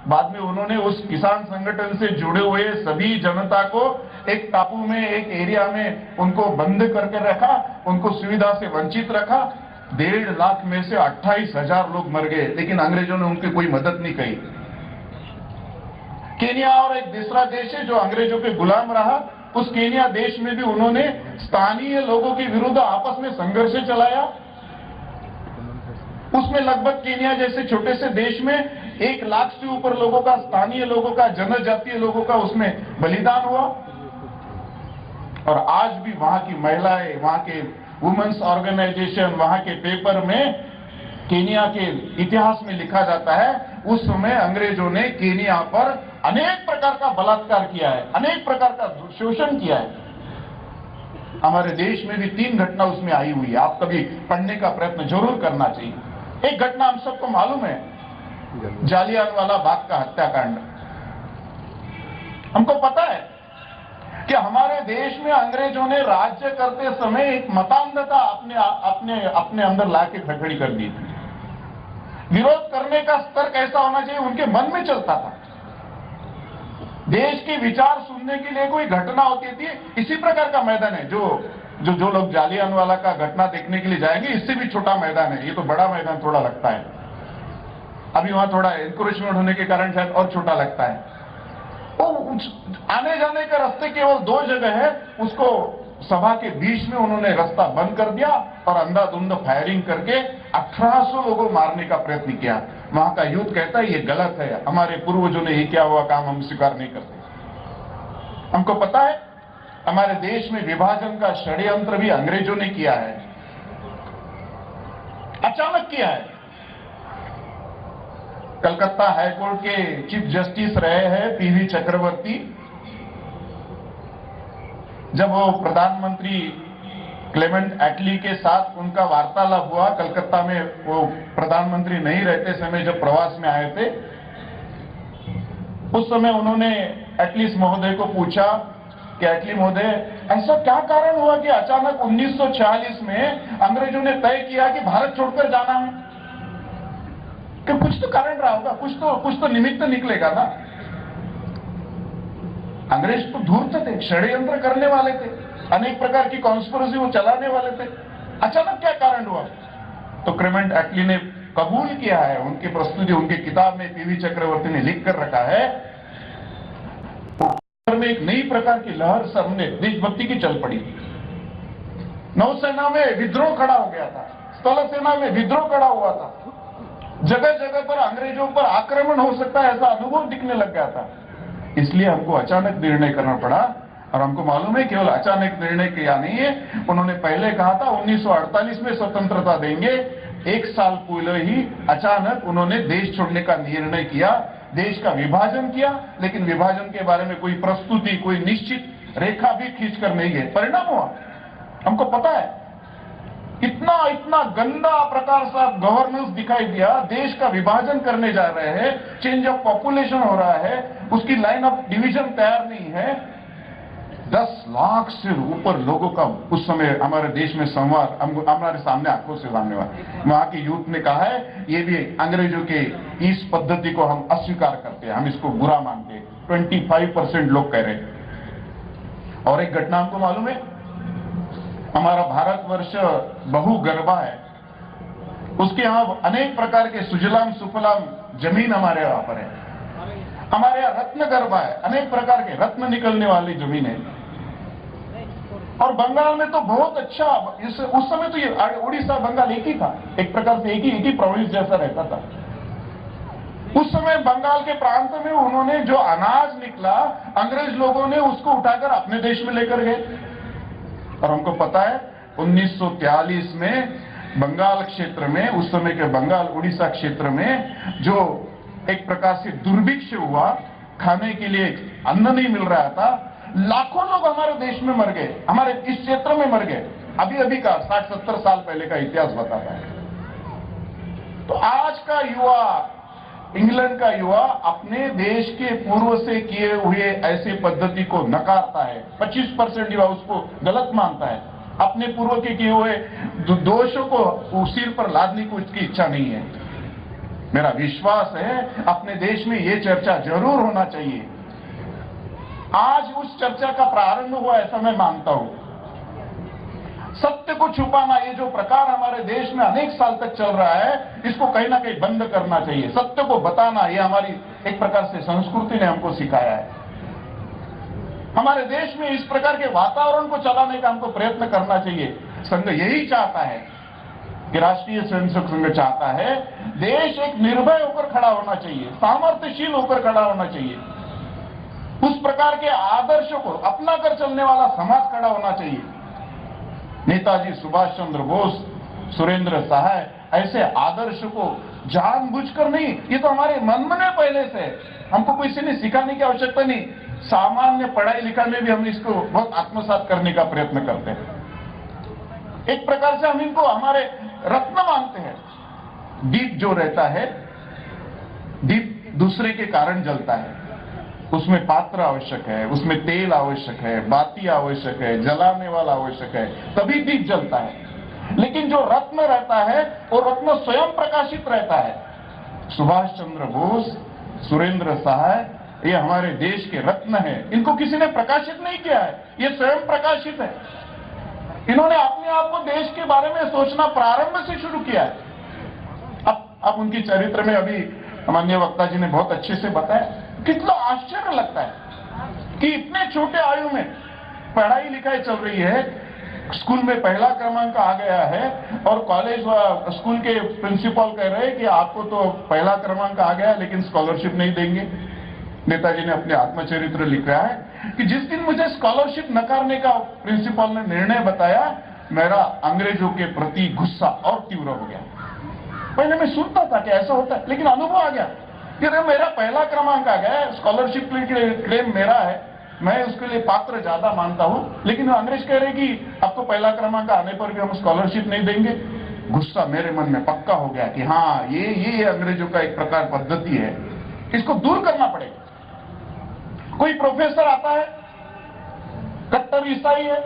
बाद में उन्होंने उस किसान संगठन से जुड़े हुए सभी जनता को एक टापू में, एक एरिया में उनको बंद करके रखा, उनको सुविधा से वंचित रखा। 1.5 लाख में से 28,000 लोग मर गए, लेकिन अंग्रेजों ने उनकी कोई मदद नहीं की। केन्या और एक दूसरा देश है जो अंग्रेजों के गुलाम रहा, उस केन्या देश में भी उन्होंने स्थानीय लोगों के विरुद्ध आपस में संघर्ष चलाया। उसमें लगभग केन्या जैसे छोटे से देश में 1 लाख से ऊपर लोगों का, स्थानीय लोगों का, जनजातीय लोगों का उसमें बलिदान हुआ। और आज भी वहां की महिलाएं, वहां के वुमेन्स ऑर्गेनाइजेशन, वहां के पेपर में केन्या के इतिहास में लिखा जाता है, उस समय अंग्रेजों ने केन्या पर अनेक प्रकार का बलात्कार किया है, अनेक प्रकार का शोषण किया है। हमारे देश में भी 3 घटना उसमें आई हुई है, आप कभी पढ़ने का प्रयत्न जरूर करना चाहिए। एक घटना हम सबको मालूम है, जालियांवाला बाग का हत्याकांड। हमको पता है कि हमारे देश में अंग्रेजों ने राज्य करते समय एक मतांधता अपने अंदर लाके खड़ी कर दी थी। विरोध करने का स्तर कैसा होना चाहिए उनके मन में चलता था। देश के विचार सुनने के लिए कोई घटना होती थी, इसी प्रकार का मैदान है जो लोग जालियांवाला का घटना देखने के लिए जाएंगे, इससे भी छोटा मैदान है, ये तो बड़ा मैदान थोड़ा लगता है, अभी वहां थोड़ा एनक्रोचमेंट होने के कारण शायद और छोटा लगता है। आने जाने का रास्ते केवल 2 जगह है, उसको सभा के बीच में उन्होंने रास्ता बंद कर दिया और अंधाधुंध फायरिंग करके 1800 लोगों को मारने का प्रयत्न किया। वहां का यूथ कहता है ये गलत है, हमारे पूर्वजों ने ये किया हुआ काम हम स्वीकार नहीं करते। हमको पता है हमारे देश में विभाजन का षड्यंत्र भी अंग्रेजों ने किया है, अचानक किया है। कलकत्ता हाईकोर्ट के चीफ जस्टिस रहे हैं पीवी चक्रवर्ती। जब वो प्रधानमंत्री क्लेमेंट एटली के साथ उनका वार्तालाप हुआ, कलकत्ता में वो प्रधानमंत्री नहीं रहते समय जब प्रवास में आए थे, उस समय उन्होंने एटलीस महोदय को पूछा कि एटली महोदय ऐसा क्या कारण हुआ कि अचानक 1946 में अंग्रेजों ने तय किया कि भारत छोड़कर जाना है? कि कुछ तो कारण रहा होगा, कुछ तो निमित्त निकलेगा ना। अंग्रेज तो धूर्त थे, षड्यंत्र करने वाले थे, अनेक प्रकार की कॉन्स्पिरेसी वो चलाने वाले थे। अचानक क्या कारण हुआ? तो क्लेमेंट एटली ने कबूल किया है, उनकी प्रस्तुति उनकी किताब में पीवी चक्रवर्ती ने लिख कर रखा है। में एक नई प्रकार की लहर सामने देशभक्ति की चल पड़ी। नौसेना में विद्रोह खड़ा हो गया था, स्थल सेना में विद्रोह खड़ा हुआ था, जगह जगह पर अंग्रेजों पर आक्रमण हो सकता है ऐसा अनुभव दिखने लग गया था। इसलिए हमको अचानक निर्णय करना पड़ा, और हमको मालूम है केवल अचानक निर्णय किया नहीं है। उन्होंने पहले कहा था 1948 में स्वतंत्रता देंगे, एक साल पहले ही अचानक उन्होंने देश छोड़ने का निर्णय किया, देश का विभाजन किया। लेकिन विभाजन के बारे में कोई प्रस्तुति, कोई निश्चित रेखा भी खींचकर नहीं गए। परिणाम हुआ हमको पता है, इतना गंदा प्रकार से गवर्नेंस दिखाई दिया। देश का विभाजन करने जा रहे हैं, चेंज ऑफ पॉपुलेशन हो रहा है, उसकी लाइन ऑफ डिवीजन तैयार नहीं है। 10 लाख से ऊपर लोगों का उस समय हमारे देश में संवाद हमारे सामने आंखों से सामने हुआ। वहां के यूथ ने कहा है ये भी अंग्रेजों के इस पद्धति को हम अस्वीकार करते हैं, हम इसको बुरा मानते हैं। 25% लोग कह रहे हैं। और एक घटना हमको मालूम है, हमारा भारतवर्ष बहुगर्भा है, उसके यहां अनेक प्रकार के सुजलाम सुफलाम जमीन हमारे यहां पर है। हमारे यहां रत्न गर्भा है, अनेक प्रकार के रत्न निकलने वाली जमीन है। और बंगाल में तो बहुत अच्छा, उस समय तो ये उड़ीसा बंगाल एक ही था, एक प्रकार से एक ही प्रोविंस जैसा रहता था। उस समय बंगाल के प्रांत में उन्होंने जो अनाज निकला, अंग्रेज लोगों ने उसको उठाकर अपने देश में लेकर गए। और हमको पता है 1943 में बंगाल क्षेत्र में, उस समय के बंगाल उड़ीसा क्षेत्र में जो एक प्रकार से दुर्भिक्ष हुआ, खाने के लिए अन्न नहीं मिल रहा था, लाखों लोग हमारे देश में मर गए, हमारे इस क्षेत्र में मर गए। अभी का 60-70 साल पहले का इतिहास बताता है। तो आज का युवा, इंग्लैंड का युवा अपने देश के पूर्व से किए हुए ऐसे पद्धति को नकारता है। 25% युवा उसको गलत मानता है, अपने पूर्व के किए हुए दोषों को सिर पर लादने की उसकी इच्छा नहीं है। मेरा विश्वास है अपने देश में ये चर्चा जरूर होना चाहिए। आज उस चर्चा का प्रारंभ हुआ ऐसा मैं मानता हूं। सत्य को छुपाना, ये जो प्रकार हमारे देश में अनेक साल तक चल रहा है, इसको कहीं ना कहीं बंद करना चाहिए। सत्य को बताना, ये हमारी एक प्रकार से संस्कृति ने हमको सिखाया है। हमारे देश में इस प्रकार के वातावरण को चलाने का हमको प्रयत्न करना चाहिए। संघ यही चाहता है कि राष्ट्रीय स्वयंसेवक संघ चाहता है देश एक निर्भय होकर खड़ा होना चाहिए, सामर्थ्यशील होकर खड़ा होना चाहिए। उस प्रकार के आदर्शों को अपना कर चलने वाला समाज खड़ा होना चाहिए। नेताजी सुभाष चंद्र बोस, सुरेंद्र सहाय, ऐसे आदर्श को जानबूझकर नहीं, ये तो हमारे मन में पहले से, हमको किसी ने सिखाने की आवश्यकता नहीं। सामान्य पढ़ाई लिखाई में भी हम इसको बहुत आत्मसात करने का प्रयत्न करते हैं। एक प्रकार से हम इनको हमारे रत्न मानते हैं। दीप जो रहता है, दीप दूसरे के कारण जलता है, उसमें पात्र आवश्यक है, उसमें तेल आवश्यक है, बाती आवश्यक है, जलाने वाला आवश्यक है, तभी दीप जलता है। लेकिन जो रत्न रहता है वो रत्न स्वयं प्रकाशित रहता है। सुभाष चंद्र बोस, सुरेंद्र सहाय, ये हमारे देश के रत्न हैं। इनको किसी ने प्रकाशित नहीं किया है, ये स्वयं प्रकाशित है। इन्होंने अपने आप को देश के बारे में सोचना प्रारंभ से शुरू किया है। अब उनकी चरित्र में अभी माननीय वक्ता जी ने बहुत अच्छे से बताया। कितना आश्चर्य लगता है कि इतने छोटे आयु में पढ़ाई लिखाई चल रही है, स्कूल में पहला क्रमांक आ गया है और कॉलेज स्कूल के प्रिंसिपल कह रहे हैं कि आपको तो पहला क्रमांक आ गया लेकिन स्कॉलरशिप नहीं देंगे। नेताजी ने अपने आत्मचरित्र लिखा है कि जिस दिन मुझे स्कॉलरशिप नकारने का प्रिंसिपल ने निर्णय बताया, मेरा अंग्रेजों के प्रति गुस्सा और तीव्र हो गया। पहले मैं सुनता था कि ऐसा होता है, लेकिन अनुभव आ गया कि अरे मेरा पहला क्रमांक आ गया, स्कॉलरशिप के लिए क्लेम मेरा है, मैं उसके लिए पात्र ज्यादा मानता हूं, लेकिन अंग्रेज कह रहे कि आपको पहला क्रमांक आने पर भी हम स्कॉलरशिप नहीं देंगे। गुस्सा मेरे मन में पक्का हो गया कि हाँ, ये अंग्रेजों का एक प्रकार पद्धति है, इसको दूर करना पड़ेगा। कोई प्रोफेसर आता है, कट्टर ईसाई है,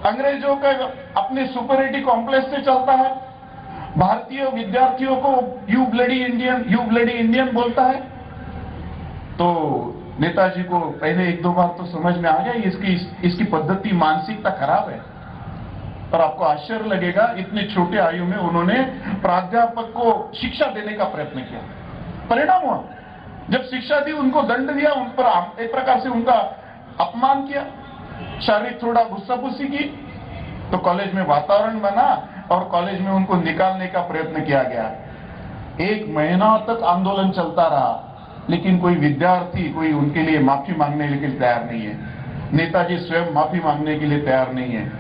अंग्रेजों का अपने सुपरिटी कॉम्प्लेक्स से चलता है, भारतीय विद्यार्थियों को यू ब्लडी इंडियन बोलता है। तो नेताजी को पहले एक दो बार तो समझ में आ गया इसकी पद्धति, मानसिकता खराब है। पर आपको आश्चर्य लगेगा, इतने छोटे आयु में उन्होंने प्राध्यापक को शिक्षा देने का प्रयत्न किया। परिणाम हुआ, जब शिक्षा दी उनको दंड दिया, उन पर एक प्रकार से उनका अपमान किया, शारीरिक थोड़ा गुस्सापुसी की, तो कॉलेज में वातावरण बना और कॉलेज में उनको निकालने का प्रयत्न किया गया। 1 महीना तक आंदोलन चलता रहा, लेकिन कोई विद्यार्थी कोई उनके लिए माफी मांगने के लिए तैयार नहीं है। नेताजी स्वयं माफी मांगने के लिए तैयार नहीं है।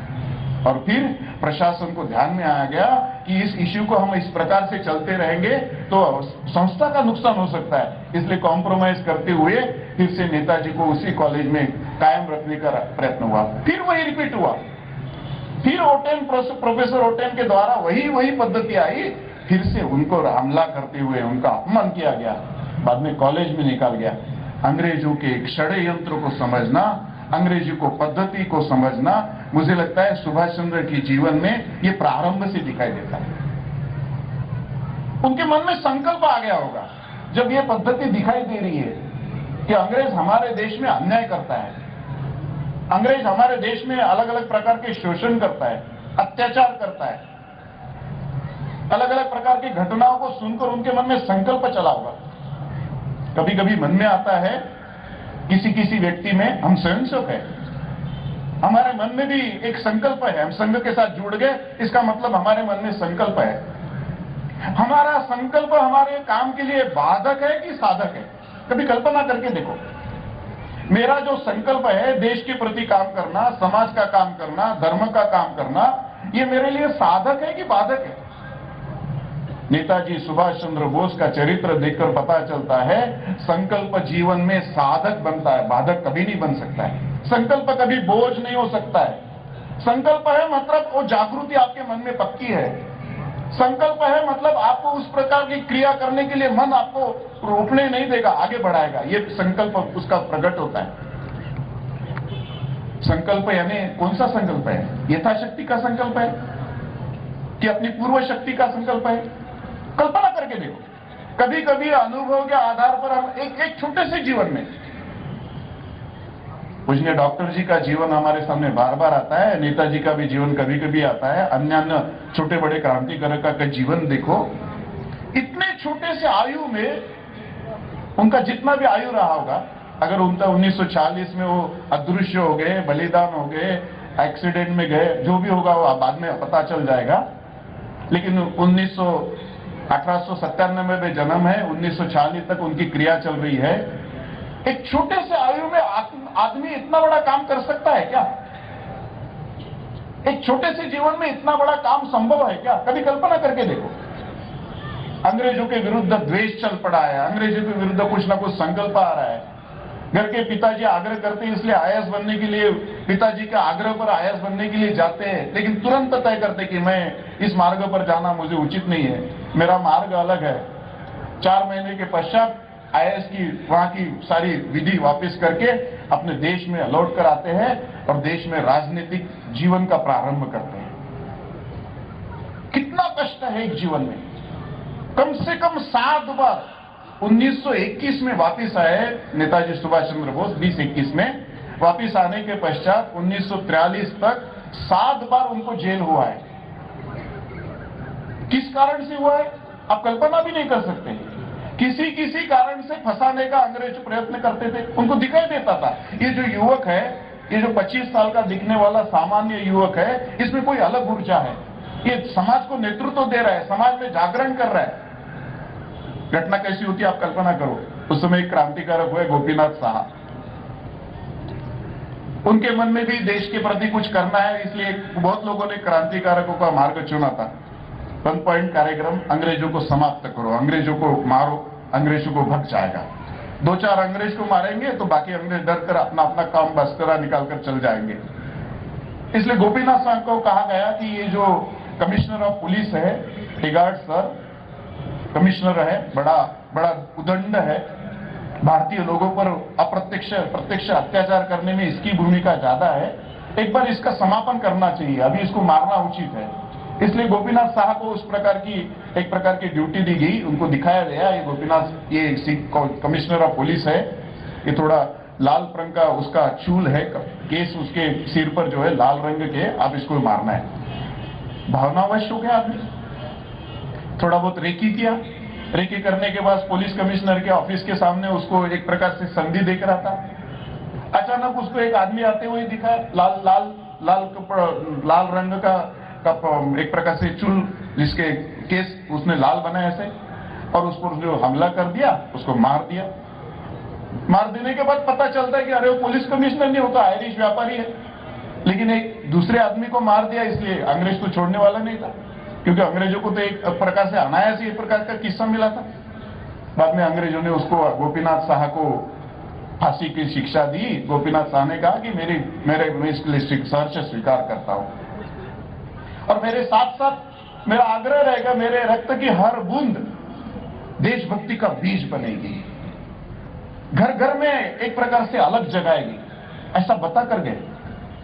और फिर प्रशासन को ध्यान में आया गया कि इस इश्यू को हम इस प्रकार से चलते रहेंगे तो संस्था का नुकसान हो सकता है, इसलिए कॉम्प्रोमाइज करते हुए फिर से नेताजी को उसी कॉलेज में कायम रखने का प्रयत्न हुआ। फिर वही रिपीट हुआ, फिर प्रोफेसर ओटेन के द्वारा वही पद्धति आई, फिर से उनको हमला करते हुए उनका अपमान किया गया, बाद में कॉलेज में निकाल गया। अंग्रेजों के षड्यंत्र को समझना, अंग्रेजों को पद्धति को समझना, मुझे लगता है सुभाष चंद्र के जीवन में ये प्रारंभ से दिखाई देता है। उनके मन में संकल्प आ गया होगा जब ये पद्धति दिखाई दे रही है कि अंग्रेज हमारे देश में अन्याय करता है, अंग्रेज हमारे देश में अलग अलग प्रकार के शोषण करता है, अत्याचार करता है। अलग अलग प्रकार की घटनाओं को सुनकर उनके मन में संकल्प चला होगा। कभी कभी मन में आता है किसी व्यक्ति में हम स्वयंसेवक है, हमारे मन में भी एक संकल्प है, हम संघ के साथ जुड़ गए, इसका मतलब हमारे मन में संकल्प है। हमारा संकल्प हमारे काम के लिए बाधक है कि साधक है? कभी कल्पना करके देखो, मेरा जो संकल्प है देश के प्रति काम करना, समाज का काम करना, धर्म का काम करना, ये मेरे लिए साधक है कि बाधक है? नेताजी सुभाष चंद्र बोस का चरित्र देखकर पता चलता है संकल्प जीवन में साधक बनता है, बाधक कभी नहीं बन सकता है। संकल्प कभी बोझ नहीं हो सकता है। संकल्प है मतलब वो जागृति आपके मन में पक्की है। संकल्प है मतलब आपको उस प्रकार की क्रिया करने के लिए मन आपको रोकने नहीं देगा, आगे बढ़ाएगा। ये संकल्प उसका प्रकट होता है। संकल्प यानी कौन सा संकल्प है? यथाशक्ति का संकल्प है कि अपनी पूर्व शक्ति का संकल्प है? कल्पना करके देखो, कभी कभी अनुभव के आधार पर हम एक छोटे से जीवन में, पूजनीय डॉक्टर जी का जीवन हमारे सामने बार बार आता है, नेताजी का भी जीवन कभी कभी आता है, अन्य छोटे बड़े क्रांतिकारक का जीवन देखो। इतने छोटे से आयु में उनका जितना भी आयु रहा होगा, अगर उनका 1940 में वो अदृश्य हो गए, बलिदान हो गए, एक्सीडेंट में गए, जो भी होगा वो बाद में पता चल जाएगा। लेकिन 1897 में जन्म है, 1940 तक उनकी क्रिया चल रही है। एक छोटे से आयु में आदमी इतना बड़ा काम कर सकता है क्या? एक छोटे से जीवन में इतना बड़ा काम संभव है क्या? कभी कल्पना करके देखो। अंग्रेजों के विरुद्ध द्वेष चल पड़ा है, अंग्रेजों के विरुद्ध कुछ ना कुछ संकल्प आ रहा है। घर के पिताजी आग्रह करते हैं, इसलिए आईएएस बनने के लिए, पिताजी के आग्रह पर आईएएस बनने के लिए जाते हैं, लेकिन तुरंत तय करते कि मैं इस मार्ग पर जाना मुझे उचित नहीं है, मेरा मार्ग अलग है। 4 महीने के पश्चात आईएएस की वहां की सारी विधि वापस करके अपने देश में लौट कर आते हैं और देश में राजनीतिक जीवन का प्रारंभ करते हैं। कितना कष्ट है एक जीवन में। कम से कम 7 बार 1921 में वापस आए नेताजी सुभाष चंद्र बोस, 2021 में वापस आने के पश्चात 1943 तक 7 बार उनको जेल हुआ है। किस कारण से हुआ है आप कल्पना भी नहीं कर सकते। किसी कारण से फंसाने का अंग्रेज प्रयत्न करते थे, उनको दिखाई देता था ये जो युवक है ये जो 25 साल का दिखने वाला सामान्य युवक है, इसमें कोई अलग ऊर्जा है। ये समाज को नेतृत्व दे रहा है, समाज में जागरण कर रहा है। घटना कैसी होती है आप कल्पना करो। उस समय एक क्रांतिकारक हुए गोपीनाथ साहा, उनके मन में भी देश के प्रति कुछ करना है, इसलिए बहुत लोगों ने क्रांतिकारकों का मार्ग चुना था। 1 पॉइंट कार्यक्रम, अंग्रेजों को समाप्त करो, अंग्रेजों को मारो, अंग्रेजों को भग जाएगा। 2-4 अंग्रेज को मारेंगे तो बाकी अंग्रेज डर कर अपना अपना काम बस्करा निकालकर चल जाएंगे। इसलिए गोपीनाथ साहब को कहा गया कि ये जो कमिश्नर ऑफ पुलिस है, टिगार्ड सर कमिश्नर है, बड़ा उदंड है, भारतीय लोगों पर प्रत्यक्ष अत्याचार करने में इसकी भूमिका ज्यादा है, एक बार इसका समापन करना चाहिए, अभी इसको मारना उचित है। इसलिए गोपीनाथ साहब को उस प्रकार की एक प्रकार की ड्यूटी दी गई, उनको दिखाया गया ये गोपीनाथ ये कमिश्नर ऑफ पुलिस है, ये थोड़ा लाल रंग का उसका चूल है, केस उसके सिर पर जो है लाल रंग के, अब इसको मारना है। भावनावश हो गया आदमी, थोड़ा बहुत रेकी किया, रेकी करने के बाद पुलिस कमिश्नर के ऑफिस के सामने उसको एक प्रकार से संधि देख रहा था। अचानक उसको एक आदमी आते हुए दिखा, लाल रंग का एक प्रकार से चूल, जिसके केस उसने लाल बनाए ऐसे, और उस पर जो हमला कर दिया, उसको मार दिया। मार देने के बाद पता चलता है कि अरे वो पुलिस कमिश्नर नहीं होता, आयरिश व्यापारी है, लेकिन एक दूसरे आदमी को मार दिया, इसलिए अंग्रेज को छोड़ने वाला नहीं था, क्योंकि अंग्रेजों को तो एक प्रकार से अनायास ही एक प्रकार का किस्सा मिला था। बाद में अंग्रेजों ने उसको गोपीनाथ साहा को फांसी की शिक्षा दी। गोपीनाथ साहा ने कहा कि मैं इसके लिए सहर्ष स्वीकार करता हूं, और मेरे साथ साथ मेरा आग्रह रहेगा, मेरे रक्त की हर बूंद देशभक्ति का बीज बनेगी, घर घर में एक प्रकार से अलग जगाएगी। ऐसा बता कर गए।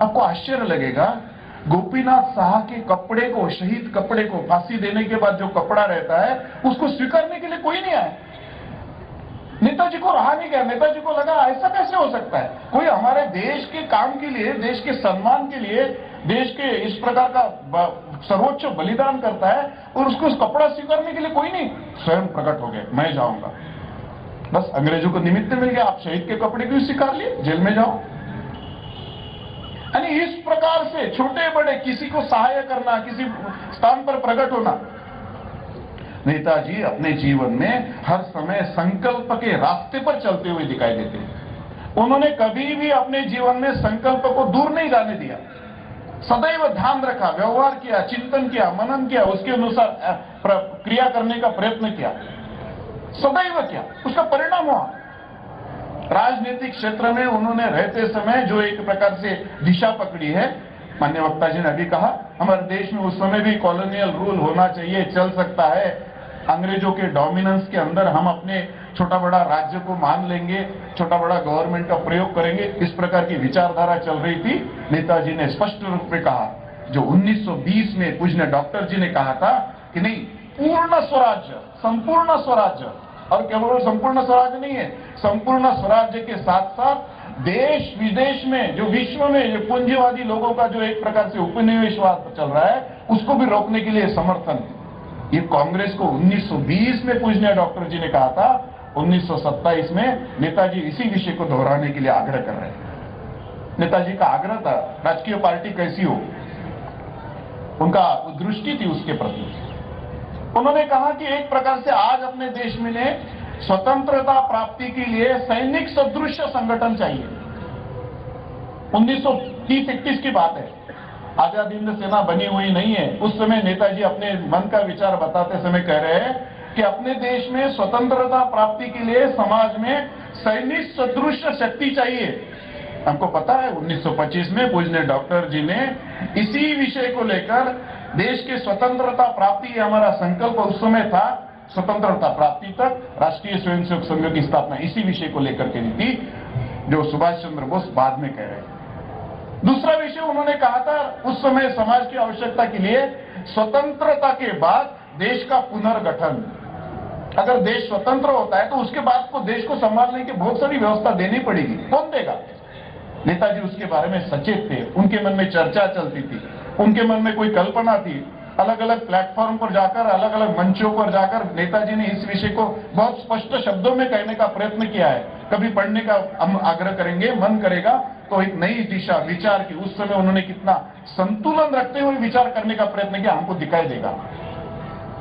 आपको आश्चर्य लगेगा, गोपीनाथ साहा के कपड़े को, शहीद कपड़े को, फांसी देने के बाद जो कपड़ा रहता है, उसको स्वीकारने के लिए कोई नहीं आया। नेताजी को रहा नहीं गया। नेताजी को लगा ऐसा कैसे हो सकता है, कोई हमारे देश के काम के लिए, देश के सम्मान के लिए, देश के इस प्रकार का सर्वोच्च बलिदान करता है, और उसको उस कपड़ा स्वीकारने के लिए कोई नहीं। स्वयं प्रकट हो गए, मैं जाऊंगा। बस अंग्रेजों को निमित्त मिल गया, आप शहीद के कपड़े क्यों स्वीकार लिए, जेल में जाओ। यानी इस प्रकार से छोटे बड़े किसी को सहाय करना, किसी स्थान पर प्रकट होना। नेताजी अपने जीवन में हर समय संकल्प के रास्ते पर चलते हुए दिखाई देते हैं। उन्होंने कभी भी अपने जीवन में संकल्प को दूर नहीं जाने दिया, सदैव ध्यान रखा, व्यवहार किया, चिंतन किया, मनन किया, उसके अनुसार क्रिया करने का प्रयत्न किया, सदैव किया। उसका परिणाम हुआ। राजनीतिक क्षेत्र में उन्होंने रहते समय जो एक प्रकार से दिशा पकड़ी है, माननीय वक्ता जी ने अभी कहा, हमारे देश में उस समय भी कॉलोनियल रूल होना चाहिए, चल सकता है, अंग्रेजों के डोमिनेंस के अंदर हम अपने छोटा बड़ा राज्य को मान लेंगे, छोटा बड़ा गवर्नमेंट का प्रयोग करेंगे, इस प्रकार की विचारधारा चल रही थी। नेताजी ने स्पष्ट रूप में कहा, जो 1920 में पूज्य डॉक्टर जी ने कहा था कि नहीं, पूर्ण स्वराज्य, संपूर्ण स्वराज्य, और केवल संपूर्ण स्वराज्य नहीं है, संपूर्ण स्वराज्य के साथ साथ देश विदेश में जो विश्व में जो पूंजीवादी लोगों का जो एक प्रकार से उपनिवेशवाद चल रहा है, उसको भी रोकने के लिए समर्थन। ये कांग्रेस को 1920 में पूजनीय डॉक्टर जी ने कहा था, 1927 में नेताजी इसी विषय को दोहराने के लिए आग्रह कर रहे हैं। नेताजी का आग्रह था, राजकीय पार्टी कैसी हो, उनका दृष्टि थी उसके प्रति। उन्होंने कहा कि एक प्रकार से आज अपने देश में ने स्वतंत्रता प्राप्ति के लिए सैनिक सदृश संगठन चाहिए। 1930-31 की बात है, आजाद हिंद सेना बनी हुई नहीं है। उस समय नेताजी अपने मन का विचार बताते समय कह रहे हैं कि अपने देश में स्वतंत्रता प्राप्ति के लिए समाज में सैनिक सदृश शक्ति चाहिए। हमको पता है 1925 में पूजनीय डॉक्टर जी ने इसी विषय को लेकर देश के स्वतंत्रता प्राप्ति, ये हमारा संकल्प उस समय था, स्वतंत्रता प्राप्ति तक राष्ट्रीय स्वयंसेवक संघ की स्थापना इसी विषय को लेकर के थी, जो सुभाष चंद्र बोस बाद में कह रहे हैं। दूसरा विषय उन्होंने कहा था, उस समय समाज की आवश्यकता के लिए स्वतंत्रता के बाद देश का पुनर्गठन। अगर देश स्वतंत्र होता है तो उसके बाद को देश को संभालने की बहुत सारी व्यवस्था देनी पड़ेगी, कौन देगा? नेताजी उसके बारे में सचेत थे, उनके मन में चर्चा चलती थी, उनके मन में कोई कल्पना थी। अलग अलग प्लेटफॉर्म पर जाकर, अलग अलग मंचों पर जाकर नेताजी ने इस विषय को बहुत स्पष्ट शब्दों में कहने का प्रयत्न किया है। कभी पढ़ने का हम आग्रह करेंगे, मन करेगा तो एक नई दिशा विचार की, उस समय उन्होंने कितना संतुलन रखते हुए विचार करने का प्रयत्न किया, हमको दिखाई देगा।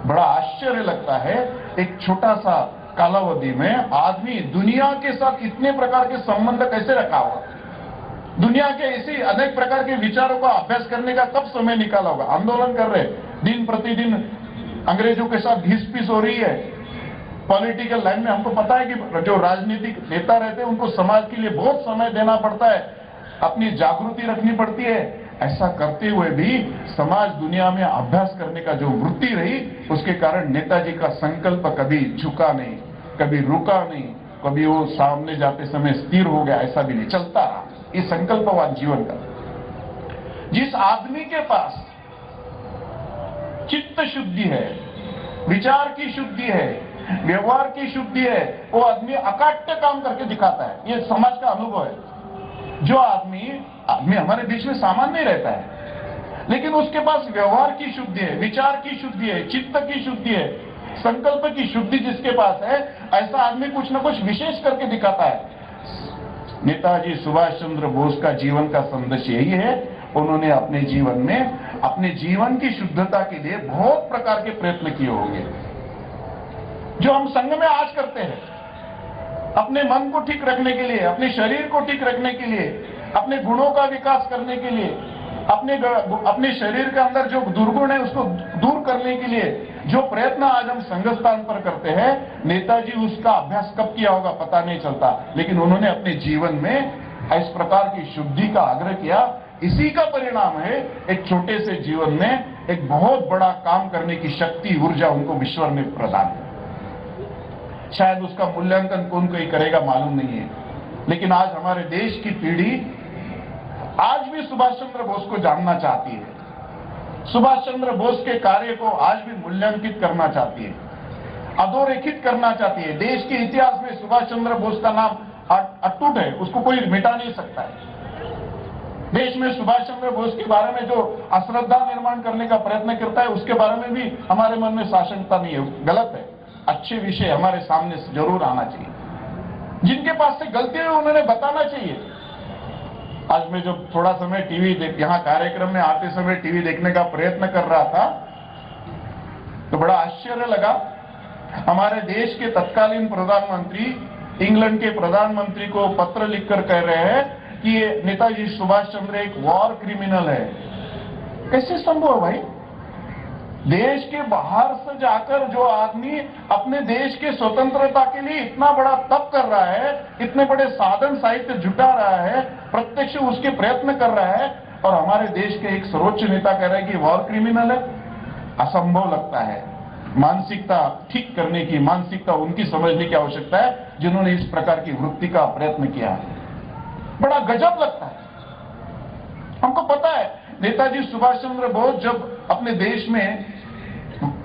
बड़ा आश्चर्य लगता है, एक छोटा सा कालावधि में आदमी दुनिया के साथ इतने प्रकार के संबंध कैसे रखा हुआ, दुनिया के ऐसे अनेक प्रकार के विचारों का अभ्यास करने का कब समय निकाला होगा। आंदोलन कर रहे, दिन प्रतिदिन अंग्रेजों के साथ घिस-पिस हो रही है पॉलिटिकल लाइन में। हमको पता है कि जो राजनीतिक नेता रहते हैं उनको समाज के लिए बहुत समय देना पड़ता है, अपनी जागृति रखनी पड़ती है। ऐसा करते हुए भी समाज दुनिया में अभ्यास करने का जो वृत्ति रही, उसके कारण नेताजी का संकल्प कभी झुका नहीं, कभी रुका नहीं, कभी वो सामने जाते समय स्थिर हो गया, ऐसा भी नहीं, चलता रहा। ये संकल्पवान जीवन का, जिस आदमी के पास चित्त शुद्धि है, विचार की शुद्धि है, व्यवहार की शुद्धि है, वो आदमी अकाट्य काम करके दिखाता है। ये समाज का अनुभव है। जो आदमी हमारे बीच में सामान्य नहीं रहता है, लेकिन उसके पास व्यवहार की शुद्धि है, विचार की शुद्धि है, चित्त की शुद्धि है, संकल्प की शुद्धि जिसके पास है, ऐसा आदमी कुछ न कुछ विशेष करके दिखाता है। नेताजी सुभाष चंद्र बोस का जीवन का संदेश यही है। उन्होंने अपने जीवन में अपने जीवन की शुद्धता के लिए बहुत प्रकार के प्रयत्न किए होंगे, जो हम संघ में आज करते हैं। अपने मन को ठीक रखने के लिए, अपने शरीर को ठीक रखने के लिए, अपने गुणों का विकास करने के लिए, अपने शरीर के अंदर जो दुर्गुण है उसको दूर करने के लिए जो प्रयत्न आज हम संघ स्थान पर करते हैं, नेताजी उसका अभ्यास कब किया होगा पता नहीं चलता, लेकिन उन्होंने अपने जीवन में इस प्रकार की शुद्धि का आग्रह किया। इसी का परिणाम है एक छोटे से जीवन में एक बहुत बड़ा काम करने की शक्ति, ऊर्जा उनको ईश्वर ने प्रदान की। शायद उसका मूल्यांकन कौन कोई करेगा मालूम नहीं है, लेकिन आज हमारे देश की पीढ़ी आज भी सुभाष चंद्र बोस को जानना चाहती है, सुभाष चंद्र बोस के कार्य को आज भी मूल्यांकित करना चाहती है, अधोरेखित करना चाहती है। देश के इतिहास में सुभाष चंद्र बोस का नाम अटूट है, उसको कोई मिटा नहीं सकता है। देश में सुभाष चंद्र बोस के बारे में जो अश्रद्धा निर्माण करने का प्रयत्न करता है, उसके बारे में भी हमारे मन में साशंकता नहीं है, गलत है। अच्छे विषय हमारे सामने जरूर आना चाहिए, जिनके पास से गलती है उन्होंने बताना चाहिए। आज मैं जब थोड़ा समय टीवी यहाँ कार्यक्रम में आते समय टीवी देखने का प्रयत्न कर रहा था, तो बड़ा आश्चर्य लगा। हमारे देश के तत्कालीन प्रधानमंत्री इंग्लैंड के प्रधानमंत्री को पत्र लिखकर कह रहे हैं कि ये नेताजी सुभाष चंद्र एक वॉर क्रिमिनल है। कैसे संभव है भाई? देश के बाहर से जाकर जो आदमी अपने देश के स्वतंत्रता के लिए इतना बड़ा तप कर रहा है, इतने बड़े साधन साहित्य जुटा रहा है, प्रत्यक्ष उसके प्रयत्न कर रहा है, और हमारे देश के एक सर्वोच्च नेता कह रहे हैं कि वॉर क्रिमिनल है, असंभव लगता है। मानसिकता ठीक करने की, मानसिकता उनकी समझने की आवश्यकता है जिन्होंने इस प्रकार की वृत्ति का प्रयत्न किया। बड़ा गजब लगता है। हमको पता है नेताजी सुभाष चंद्र बोस जब अपने देश में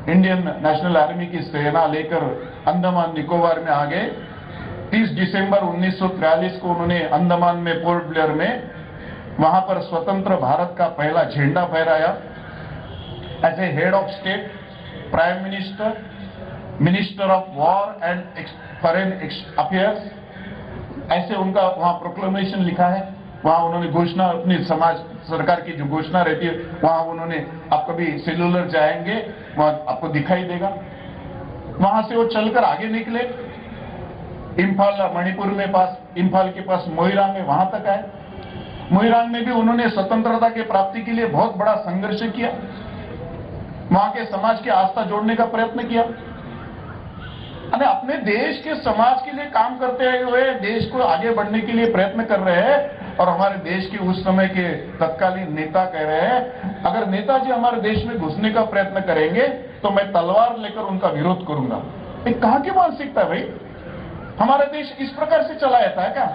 इंडियन नेशनल आर्मी की सेना लेकर अंडमान निकोबार में आ गए, 30 दिसंबर 1943 को उन्होंने अंडमान में पोर्ट ब्लेयर में वहां पर स्वतंत्र भारत का पहला झंडा फहराया। As a head of state, prime minister, minister of war and foreign affairs, ऐसे उनका वहां प्रोक्लेमेशन लिखा है। वहां उन्होंने घोषणा, अपनी समाज सरकार की जो घोषणा रहती है, वहां उन्होंने, आप कभी सेलुलर जाएंगे वहां आपको दिखाई देगा। वहां से वो चलकर आगे निकले, इम्फाल, मणिपुर में पास, इम्फाल के पास मोइरांग है, वहां तक आए। मोइरांग में भी उन्होंने स्वतंत्रता की प्राप्ति के लिए बहुत बड़ा संघर्ष किया, वहां के समाज की आस्था जोड़ने का प्रयत्न किया। अपने देश के समाज के लिए काम करते हुए देश को आगे बढ़ने के लिए प्रयत्न कर रहे हैं, और हमारे देश के उस समय के तत्कालीन नेता कह रहे हैं अगर नेताजी हमारे देश में घुसने का प्रयत्न करेंगे तो मैं तलवार लेकर उनका विरोध करूंगा। ये कहां की मानसिकता है भाई? हमारा देश इस प्रकार से चला जाता है क्या?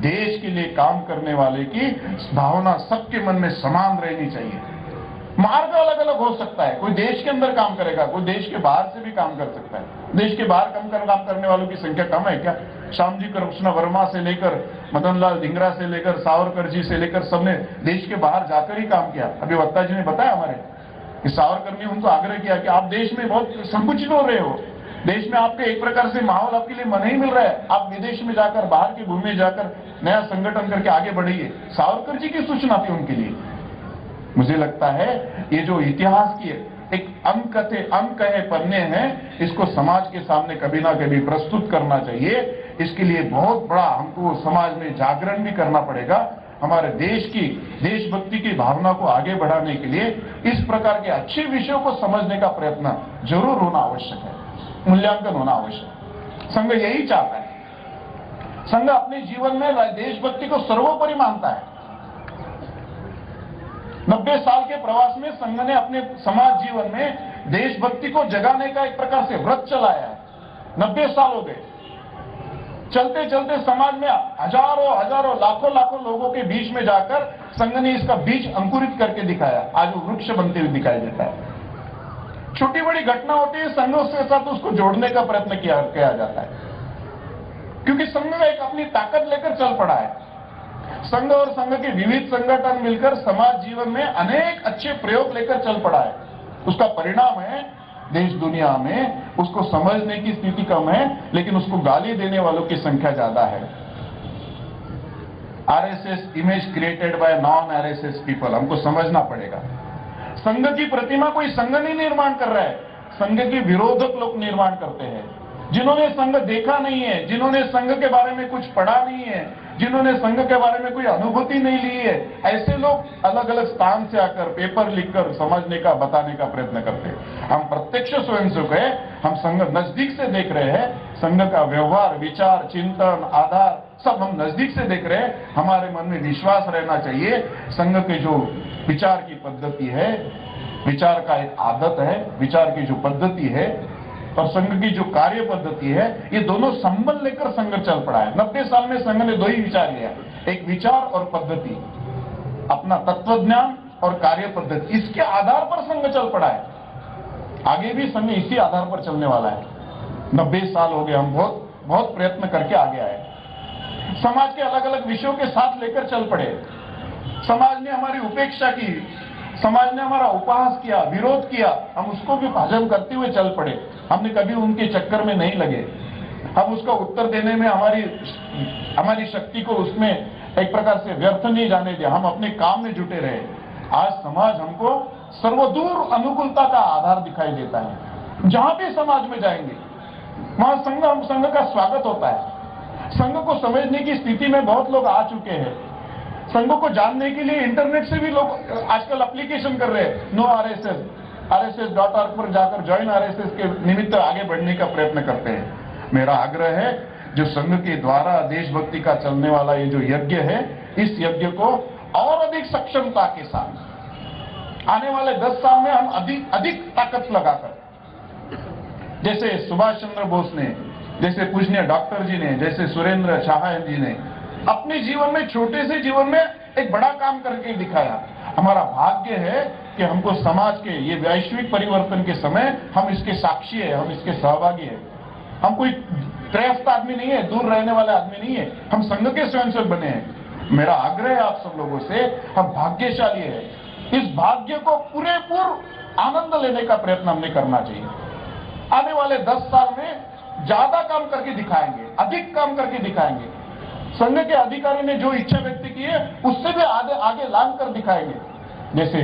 देश के लिए काम करने वाले की भावना सबके मन में समान रहनी चाहिए। मार्ग अलग अलग हो सकता है, कोई देश के अंदर काम करेगा, कोई देश के बाहर से भी काम कर सकता है। देश के बाहर काम करने वालों की संख्या कम है क्या? श्यामजी कृष्ण वर्मा से लेकर मदनलाल धिंगरा से लेकर सावरकर जी से लेकर सबने देश के बाहर जाकर ही काम किया। अभी वक्ता जी ने बताया हमारे कि सावरकर ने उनको आग्रह किया कि आप देश में बहुत संकुचित हो रहे हो, देश में आपके एक प्रकार से माहौल आपके लिए मन ही मिल रहा है, आप विदेश में जाकर, बाहर की भूमि में जाकर नया संगठन करके आगे बढ़िए। सावरकर जी की सूचना थी उनके लिए। मुझे लगता है ये जो इतिहास की एक अंक है, पन्ने हैं, इसको समाज के सामने कभी ना कभी प्रस्तुत करना चाहिए। इसके लिए बहुत बड़ा हमको समाज में जागरण भी करना पड़ेगा। हमारे देश की देशभक्ति की भावना को आगे बढ़ाने के लिए इस प्रकार के अच्छे विषयों को समझने का प्रयत्न जरूर होना आवश्यक है, मूल्यांकन होना आवश्यक है। संघ यही चाहता है। संघ अपने जीवन में देशभक्ति को सर्वोपरि मानता है। 90 साल के प्रवास में संघ ने अपने समाज जीवन में देशभक्ति को जगाने का एक प्रकार से व्रत चलाया है। 90 साल हो गए। चलते चलते समाज में हजारों लाखों लोगों के बीच में जाकर संघ ने इसका बीज अंकुरित करके दिखाया। आज वो वृक्ष बनते हुए दिखाई देता है। छोटी बड़ी घटना होती है, संघ के साथ उसको जोड़ने का प्रयत्न किया जाता है, क्योंकि संघ एक अपनी ताकत लेकर चल पड़ा है। संघ और संघ के विविध संगठन मिलकर समाज जीवन में अनेक अच्छे प्रयोग लेकर चल पड़ा है। उसका परिणाम है देश दुनिया में उसको समझने की स्थिति कम है, लेकिन उसको गाली देने वालों की संख्या ज्यादा है। RSS image created by non RSS people, हमको समझना पड़ेगा। संघ की प्रतिमा कोई संघ नहीं निर्माण कर रहा है, संघ के विरोधक लोग निर्माण करते हैं। जिन्होंने संघ देखा नहीं है, जिन्होंने संघ के बारे में कुछ पढ़ा नहीं है, जिन्होंने संघ के बारे में कोई अनुभूति नहीं ली है, ऐसे लोग अलग अलग स्थान से आकर पेपर लिखकर समझने का, बताने का प्रयत्न करते हैं। हम प्रत्यक्ष स्वयंसेवक है, हम संघ नजदीक से देख रहे हैं। संघ का व्यवहार, विचार, चिंतन, आधार सब हम नजदीक से देख रहे हैं। हमारे मन में विश्वास रहना चाहिए। संघ के जो विचार की पद्धति है, विचार का एक आदत है, विचार की जो पद्धति है और संघ की जो कार्य पद्धति है, ये दोनों संबंध लेकर संघ चल पड़ा है। 90 साल में संघ ने दो ही विचार लिया, एक विचार और पद्धति, अपना तत्वज्ञान और कार्य पद्धति, इसके आधार पर संघ चल पड़ा है। आगे भी संघ इसी आधार पर चलने वाला है। 90 साल हो गए, हम बहुत प्रयत्न करके आगे आए। समाज के अलग अलग विषयों के साथ लेकर चल पड़े। समाज ने हमारी उपेक्षा की, समाज ने हमारा उपहास किया, विरोध किया, हम उसको भी हजम करते हुए चल पड़े। हमने कभी उनके चक्कर में नहीं लगे। हम उसका उत्तर देने में हमारी शक्ति को उसमें एक प्रकार से व्यर्थ नहीं जाने दिया। हम अपने काम में जुटे रहे। आज समाज हमको सर्वदूर अनुकूलता का आधार दिखाई देता है। जहां भी समाज में जाएंगे वहां संघ का स्वागत होता है। संघ को समझने की स्थिति में बहुत लोग आ चुके हैं। संघ को जानने के लिए इंटरनेट से भी लोग आजकल एप्लीकेशन कर रहे हैं। नो RSS.org पर जाकर ज्वाइन RSS के निमित्त आगे बढ़ने का प्रयत्न करते हैं। मेरा आग्रह है, जो संघ के द्वारा देशभक्ति का चलने वाला ये जो यज्ञ है, इस यज्ञ को और अधिक सक्षमता के साथ आने वाले 10 साल में हम अधिक ताकत लगाकर, जैसे सुभाष चंद्र बोस ने, जैसे पूजनीय डॉक्टर जी ने, जैसे सुरेंद्र शाह जी ने अपने जीवन में, छोटे से जीवन में एक बड़ा काम करके दिखाया। हमारा भाग्य है कि हमको समाज के ये वैश्विक परिवर्तन के समय हम इसके साक्षी है, हम इसके सहभागी है। हम कोई त्रयस्थ आदमी नहीं है, दूर रहने वाले आदमी नहीं है, हम संघ के स्वयंसेवक बने हैं। मेरा आग्रह है आप सब लोगों से, हम भाग्यशाली है। इस भाग्य को पूरेपूर आनंद लेने का प्रयत्न हमने करना चाहिए। आने वाले 10 साल में ज्यादा काम करके दिखाएंगे, अधिक काम करके दिखाएंगे। संघ के अधिकारी ने जो इच्छा व्यक्त की है, उससे भी आगे लांग कर दिखाएंगे। जैसे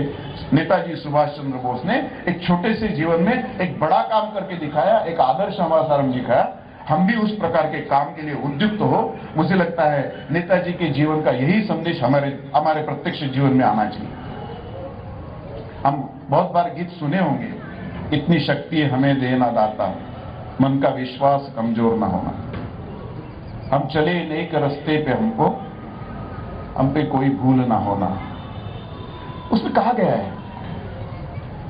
नेताजी सुभाष चंद्र बोस ने एक छोटे से जीवन में एक बड़ा काम करके दिखाया, एक आदर्श हमारा सारंग दिखाया। हम भी उस प्रकार के काम के लिए उद्युक्त हो। मुझे लगता है नेताजी के जीवन का यही संदेश हमारे प्रत्यक्ष जीवन में आना चाहिए। हम बहुत बार गीत सुने होंगे, इतनी शक्ति हमें देना दाता, मन का विश्वास कमजोर ना होना। हम चले नेक रास्ते पे, हम पे कोई भूल ना होना। उसमें कहा गया है,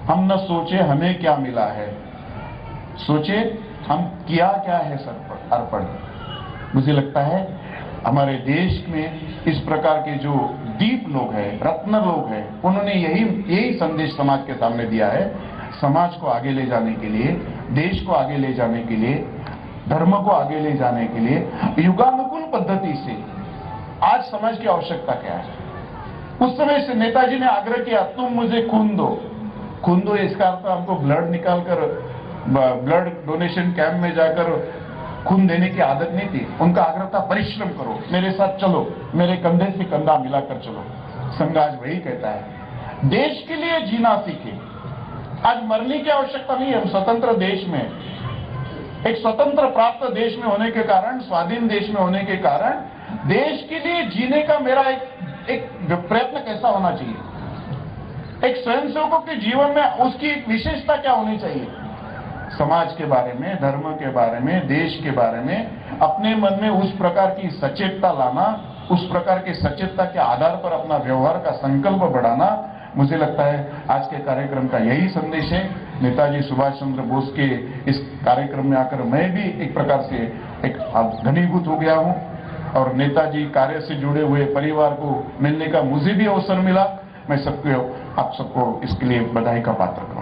हम न सोचे हमें क्या मिला है, सोचे हम किया क्या है अर्पण। मुझे लगता है हमारे देश में इस प्रकार के जो दीप लोग हैं, रत्न लोग हैं, उन्होंने यही संदेश समाज के सामने दिया है। समाज को आगे ले जाने के लिए, देश को आगे ले जाने के लिए, धर्म को आगे ले जाने के लिए युगानुकूल पद्धति से आज समाज की आवश्यकता क्या है। उस समय से नेताजी ने आग्रह किया, तुम मुझे खून दो। खून दो इसका अर्थ हमको ब्लड निकालकर ब्लड डोनेशन कैंप में जाकर खून देने की आदत नहीं थी। उनका आग्रह था परिश्रम करो, मेरे साथ चलो, मेरे कंधे से कंधा मिलाकर चलो। संघ आज वही कहता है, देश के लिए जीना सीखे। आज मरने की आवश्यकता नहीं है। हम स्वतंत्र देश में, एक स्वतंत्र प्राप्त देश में होने के कारण, स्वाधीन देश में होने के कारण, देश के लिए जीने का मेरा एक प्रयत्न कैसा होना चाहिए, एक स्वयंसेवकों के जीवन में उसकी एक विशेषता क्या होनी चाहिए। समाज के बारे में, धर्म के बारे में, देश के बारे में अपने मन में उस प्रकार की सचेतता लाना, उस प्रकार की सचेतता के आधार पर अपना व्यवहार का संकल्प बढ़ाना, मुझे लगता है आज के कार्यक्रम का यही संदेश है। नेताजी सुभाष चंद्र बोस के इस कार्यक्रम में आकर मैं भी एक प्रकार से एक घनीभूत हो गया हूं और नेताजी कार्य से जुड़े हुए परिवार को मिलने का मुझे भी अवसर मिला। मैं आप सबको इसके लिए बधाई का पात्र हूं।